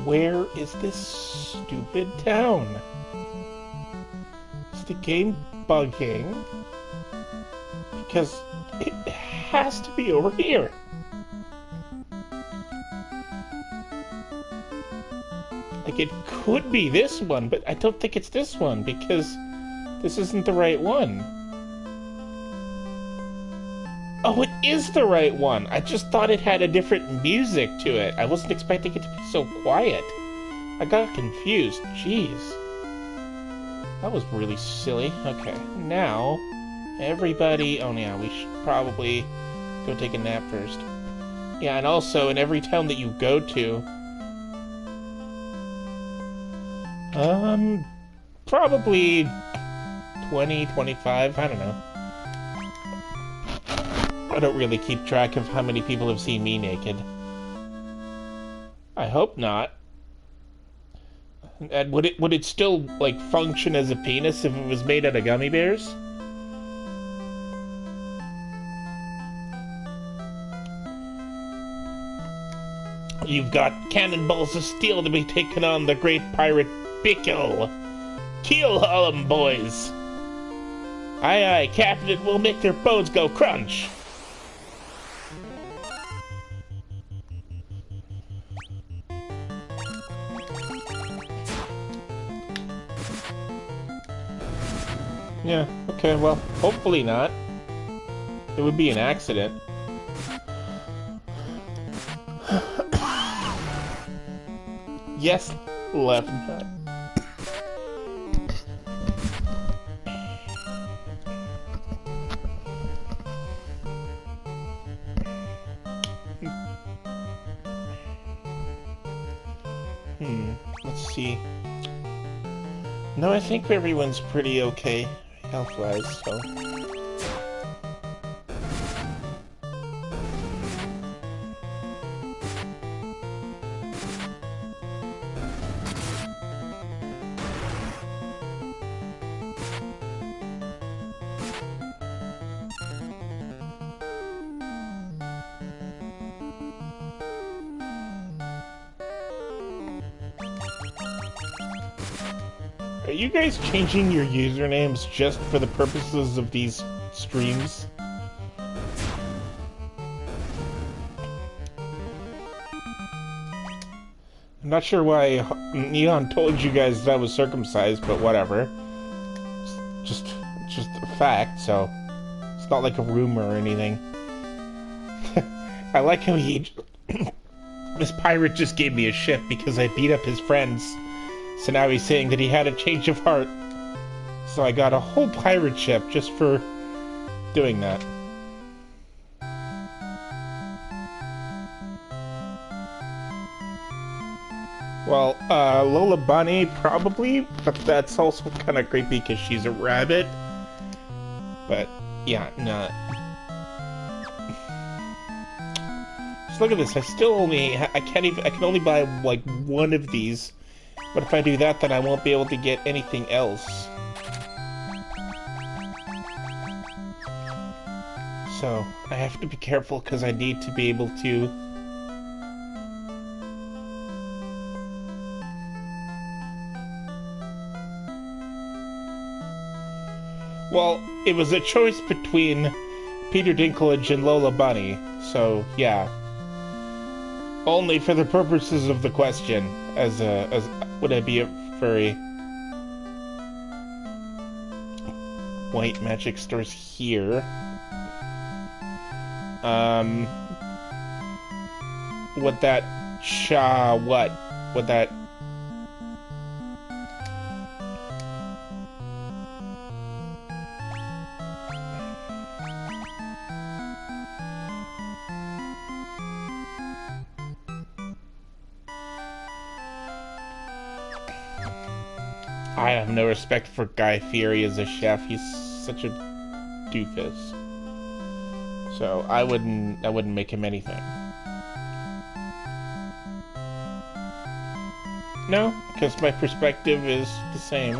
where is this stupid town? Is the game bugging? Because it has to be over here. Like, it could be this one, but I don't think it's this one, because this isn't the right one. Oh, it is the right one! I just thought it had a different music to it. I wasn't expecting it to be so quiet. I got confused. Jeez. That was really silly. Okay, now, everybody... Oh, yeah, we should probably go take a nap first. Yeah, and also, in every town that you go to... probably 20, 25, I don't know. I don't really keep track of how many people have seen me naked. I hope not. And would it still, like, function as a penis if it was made out of gummy bears? You've got cannonballs of steel to be taken on the great pirate Pickle. Keel all 'em, boys. Aye, aye, Captain, we'll make their bones go crunch. Yeah, okay, well, hopefully not. It would be an accident. Yes, left nut. Let's see. No, I think everyone's pretty okay health-wise, so... Are you guys changing your usernames just for the purposes of these streams? I'm not sure why Neon told you guys that I was circumcised, but whatever. It's just a fact, so it's not like a rumor or anything. I like how this pirate just gave me a shit because I beat up his friends. So now he's saying that he had a change of heart. So I got a whole pirate ship just for doing that. Well, Lola Bunny, probably, but that's also kind of creepy because she's a rabbit. But, yeah, no. Just look at this, I can only buy, like, one of these. But if I do that, then I won't be able to get anything else. So, I have to be careful because I need to be able to... Well, it was a choice between Peter Dinklage and Lola Bunny, so yeah. Only for the purposes of the question, as would I be a furry? White magic stores here. Would that would that... I have no respect for Guy Fieri as a chef. He's such a doofus. So I wouldn't make him anything. No, because my perspective is the same.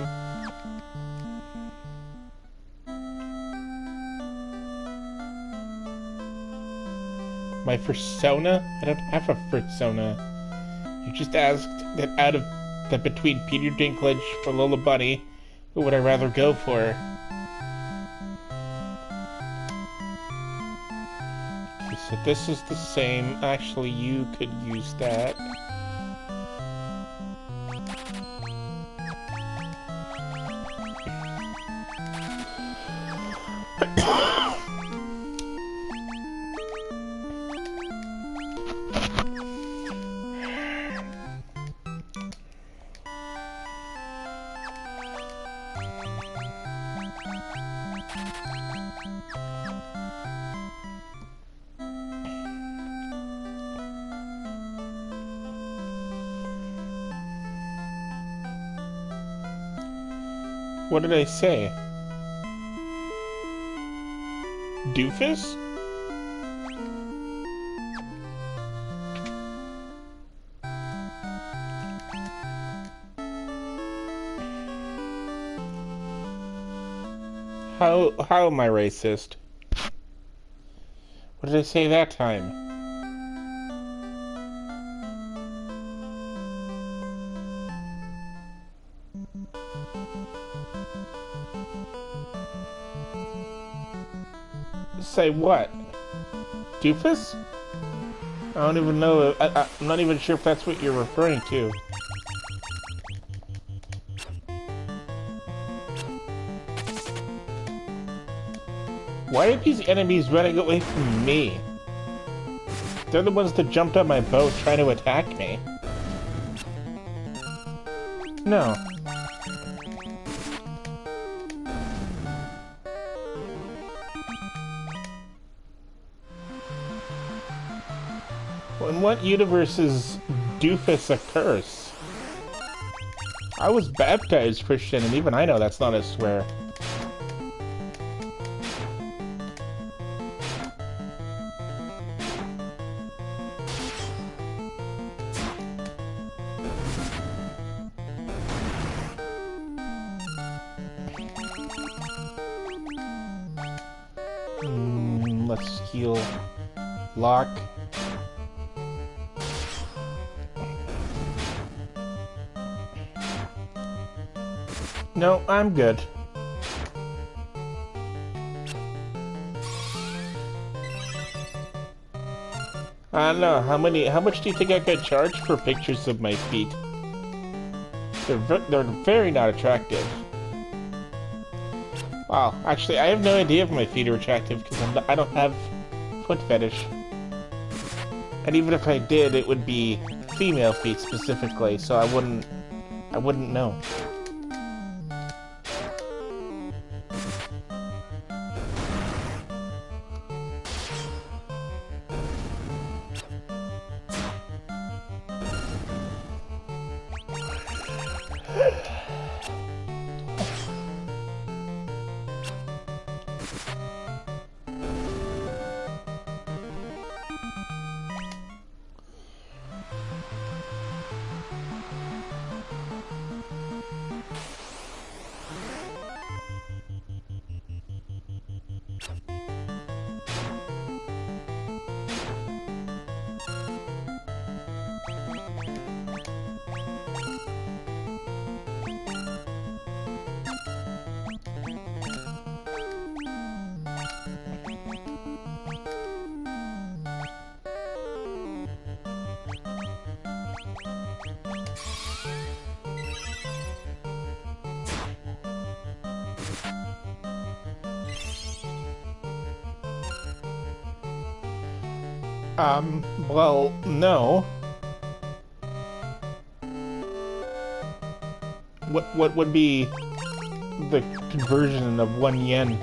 My persona? I don't have a persona. You just asked that between Peter Dinklage or Lola Bunny, who would I rather go for? Okay, so this is the same. Actually, you could use that. What did I say? Doofus? How am I racist? What did I say that time? Say what? Doofus? I don't even know. I'm not even sure if that's what you're referring to. Why are these enemies running away from me? They're the ones that jumped on my boat trying to attack me. No. In what universe is Doofus a curse? I was baptized Christian, and even I know that's not a swear. Let's heal. Lock. No, I'm good. I don't know, how much do you think I could charge for pictures of my feet? They're very not attractive. Wow, actually, I have no idea if my feet are attractive because I don't have foot fetish. And even if I did, it would be female feet specifically, so I wouldn't know. Well, no. What would be the conversion of 1 yen?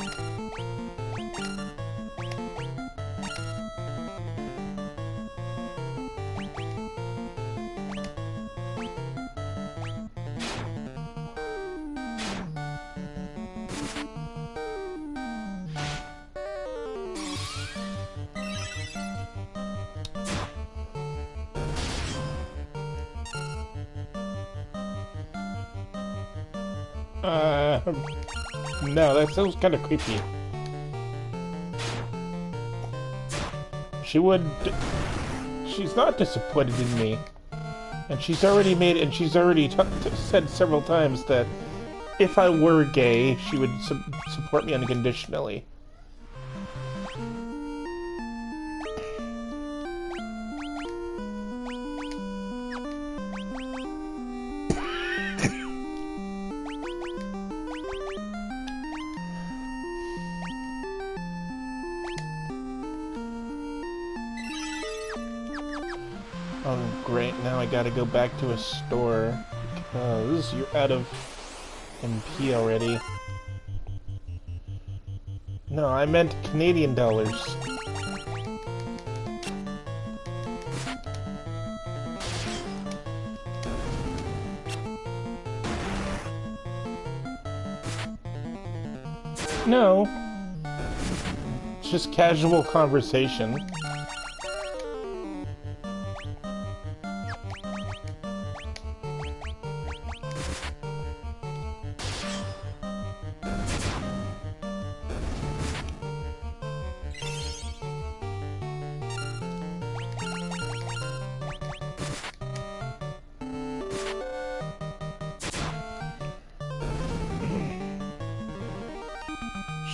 No, that sounds kind of creepy. She's not disappointed in me. And she's already said several times that if I were gay, she would support me unconditionally. Oh, great. Now I gotta go back to a store because you're out of MP already. No, I meant Canadian dollars. No. It's just casual conversation.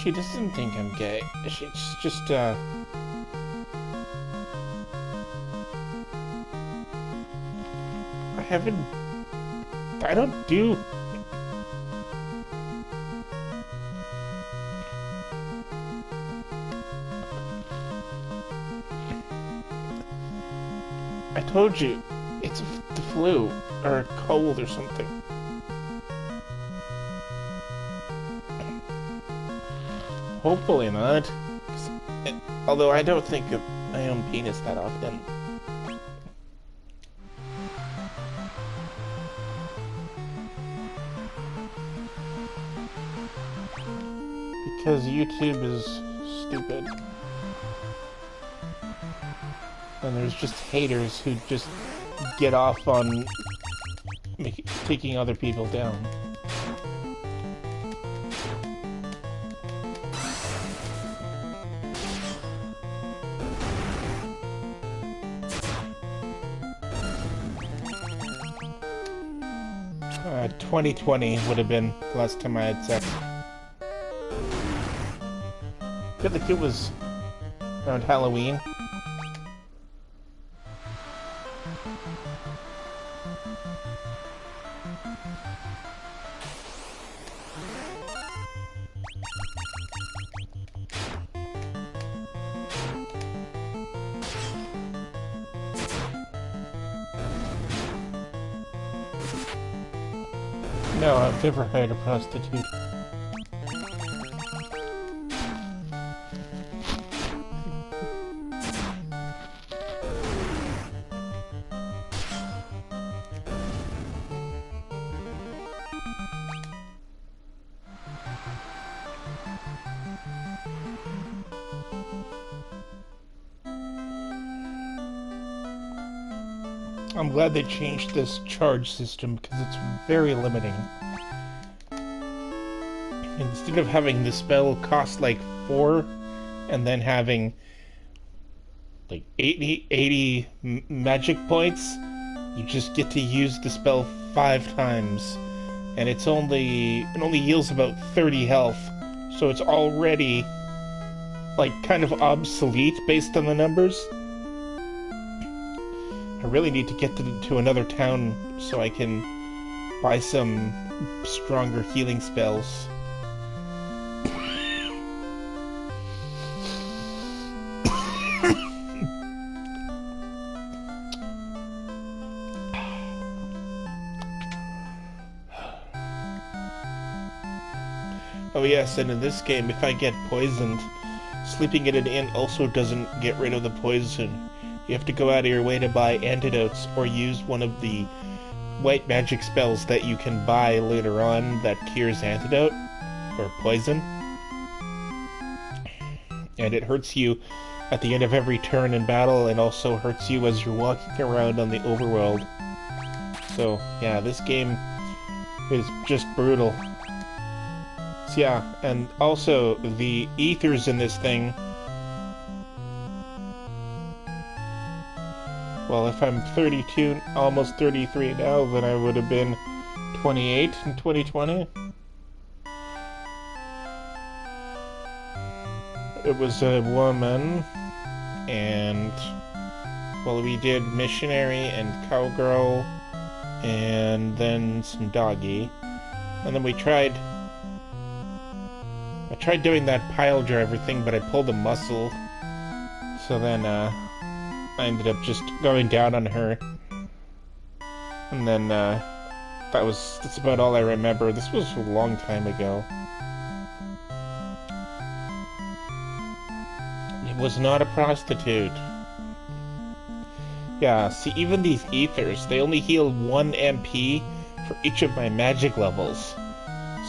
She doesn't think I'm gay. She's just, I don't do... I told you, it's the flu, or a cold or something. Hopefully not. Although I don't think of my own penis that often. Because YouTube is stupid. And there's just haters who just get off on taking other people down. Uh, 2020 would have been the last time I had sex. I feel like it was around Halloween. No, I've never hired a prostitute. I'm glad they changed this charge system because it's very limiting. Instead of having the spell cost like 4 and then having like 80 magic points, you just get to use the spell 5 times, and it only heals about 30 health, so it's already like kind of obsolete based on the numbers. I really need to get to another town so I can buy some stronger healing spells. Oh yes, and in this game, if I get poisoned, sleeping in an inn also doesn't get rid of the poison. You have to go out of your way to buy antidotes or use one of the white magic spells that you can buy later on that cures antidote or poison. And it hurts you at the end of every turn in battle and also hurts you as you're walking around on the overworld. So, yeah, this game is just brutal. yeah. And also, the ethers in this thing... Well, if I'm 32, almost 33 now, then I would have been 28 in 2020. It was a woman, and... Well, we did missionary and cowgirl, and then some doggy. And then I tried doing that pile driver thing, but I pulled a muscle. So then, I ended up just going down on her. And then, that's about all I remember. This was a long time ago. It was not a prostitute. Yeah, see, even these ethers, they only heal 1 MP for each of my magic levels.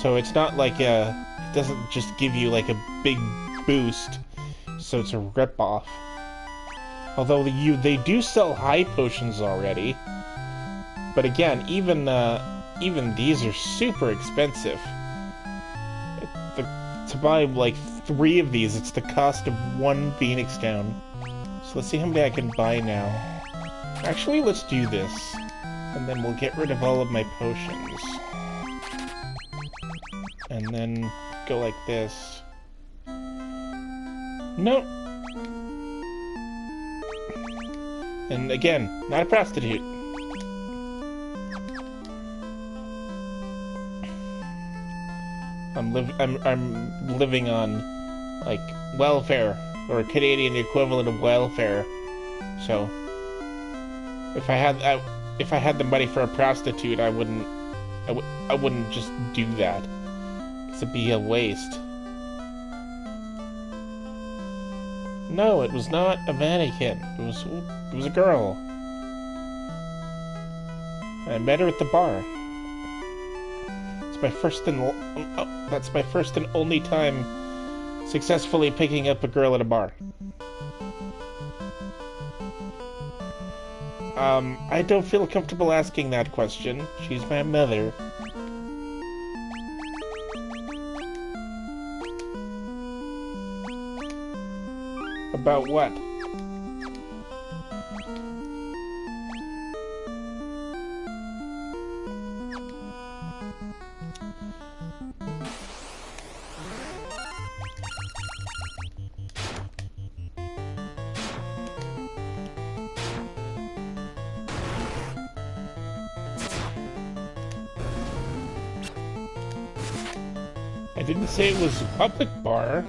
So it's not like it doesn't just give you like a big boost, so it's a rip-off. Although they do sell high potions already. But again, even these are super expensive. To buy like 3 of these, it's the cost of 1 Phoenix Down. So let's see how many I can buy now. Actually, let's do this. And then we'll get rid of all of my potions. And then go like this. Nope. And again, not a prostitute. I'm living on, like, welfare, or a Canadian equivalent of welfare. So, if I had the money for a prostitute, I wouldn't just do that. It'd be a waste. No, it was not a mannequin. It was a girl. I met her at the bar. That's my first and only time successfully picking up a girl at a bar. I don't feel comfortable asking that question. She's my mother. About what? I didn't say it was a public bar.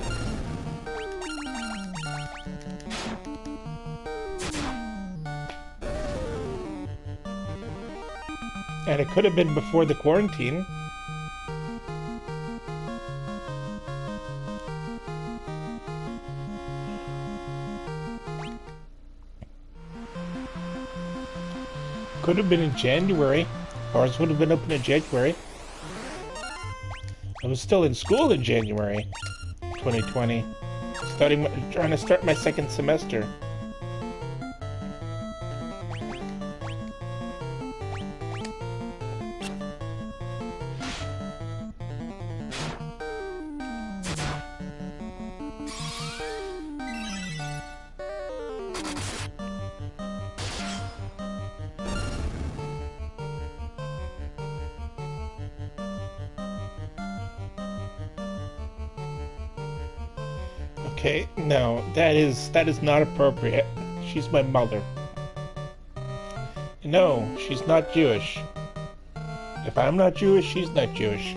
And it could have been before the quarantine. Could have been in January. Bars would have been open in January. I was still in school in January 2020. Trying to start my second semester. Okay, no, that is not appropriate. She's my mother. No, she's not Jewish. If I'm not Jewish, she's not Jewish.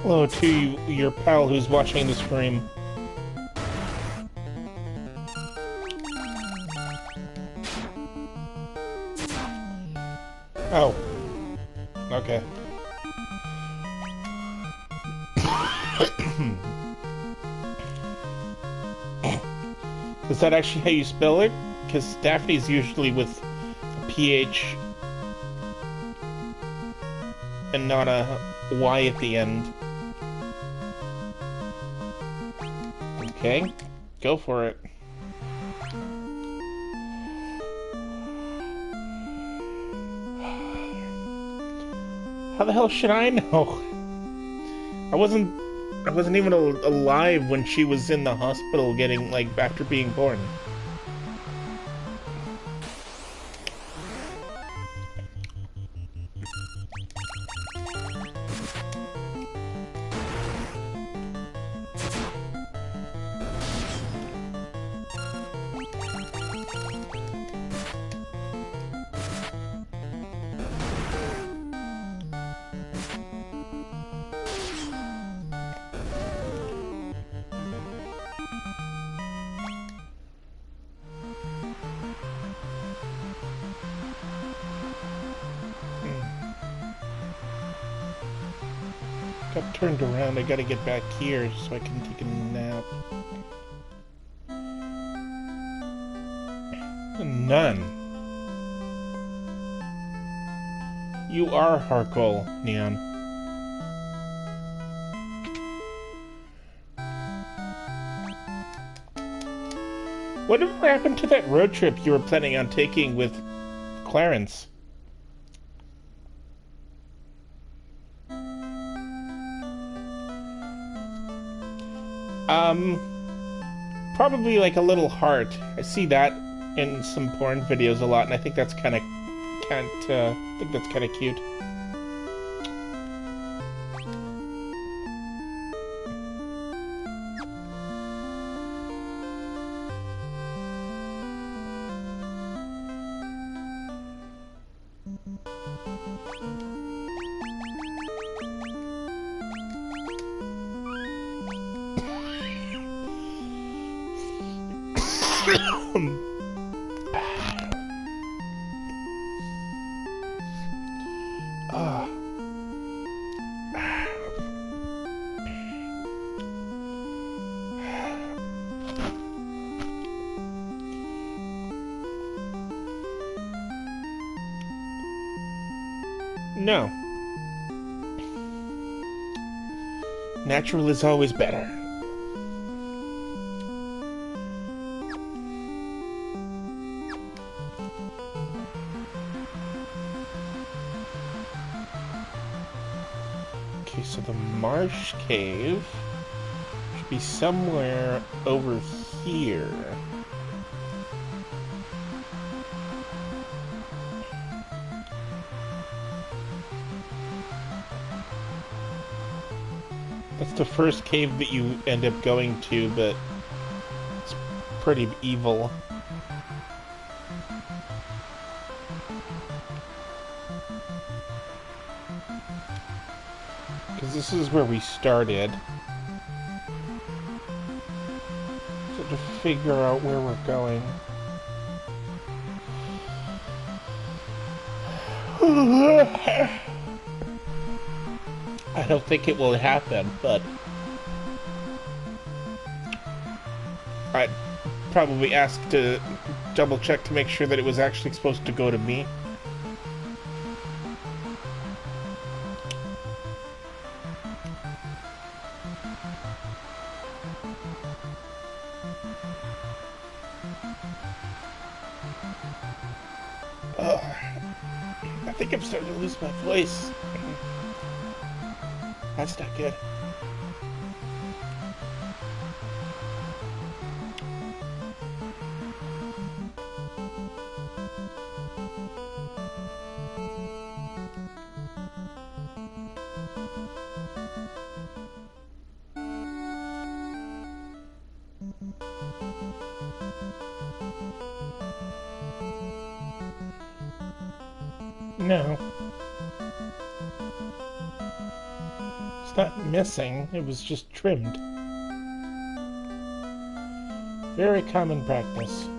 Hello to your pal who's watching the stream. Oh. Okay. Is that actually how you spell it? Because Daphne's usually with a PH and not a Y at the end. Okay, go for it. How the hell should I know? I wasn't even alive when she was in the hospital getting, like, after being born. Got turned around. I gotta get back here so I can take a nap. None. You are Harkle, Neon. Whatever happened to that road trip you were planning on taking with Clarence? Probably like a little heart. I see that in some porn videos a lot, and I think that's kind of cute. No. Natural is always better. Okay, so the marsh cave should be somewhere over here. That's the first cave that you end up going to, but it's pretty evil. Because this is where we started. So to figure out where we're going. I don't think it will happen, but I'd probably ask to double check to make sure that it was actually supposed to go to me. I think I'm starting to lose my voice. That's not good. No. It's not missing, it was just trimmed. Very common practice.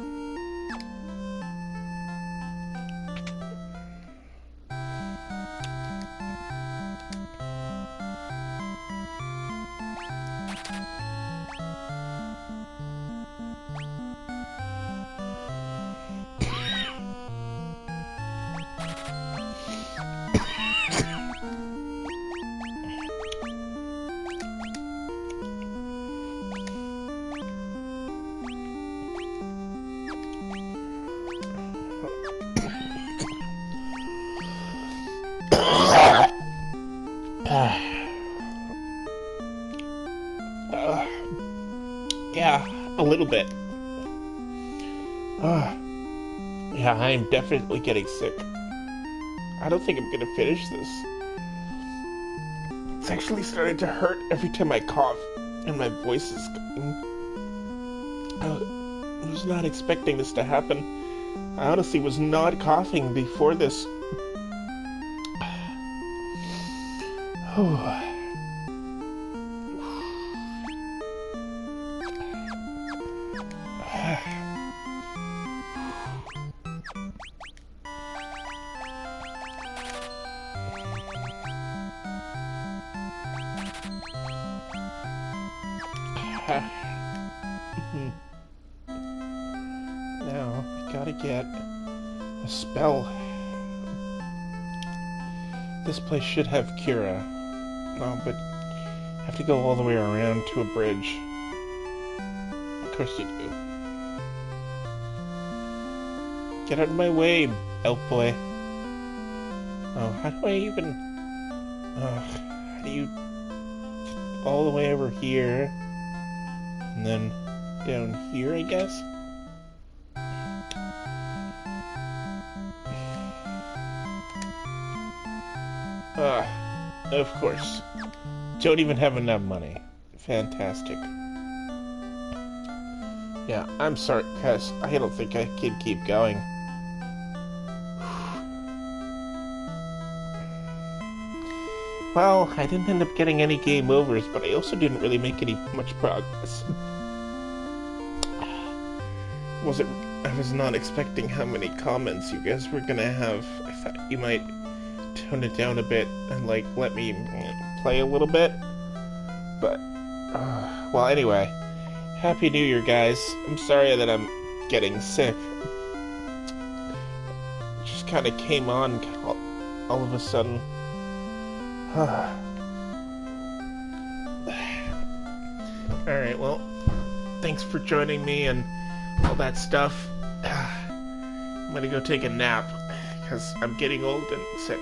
Yeah, a little bit. Yeah, I am definitely getting sick. I don't think I'm gonna finish this. It's actually starting to hurt every time I cough, and my voice is going. I was not expecting this to happen. I honestly was not coughing before this. Now, I gotta get a spell. This place should have Cura. Oh, but I have to go all the way around to a bridge. Of course you do. Get out of my way, elf boy. Oh, how do I even... how do you... all the way over here, and then down here, I guess? Of course. Don't even have enough money. Fantastic. Yeah, I'm sorry, Cass. I don't think I can keep going. Well, I didn't end up getting any game overs, but I also didn't really make much progress. I was not expecting how many comments you guys were gonna have. I thought you might tone it down a bit and, like, let me play a little bit. But, well, anyway. Happy New Year, guys. I'm sorry that I'm getting sick. It just kind of came on all of a sudden. Alright, well, thanks for joining me and all that stuff. I'm gonna go take a nap, because I'm getting old and sick.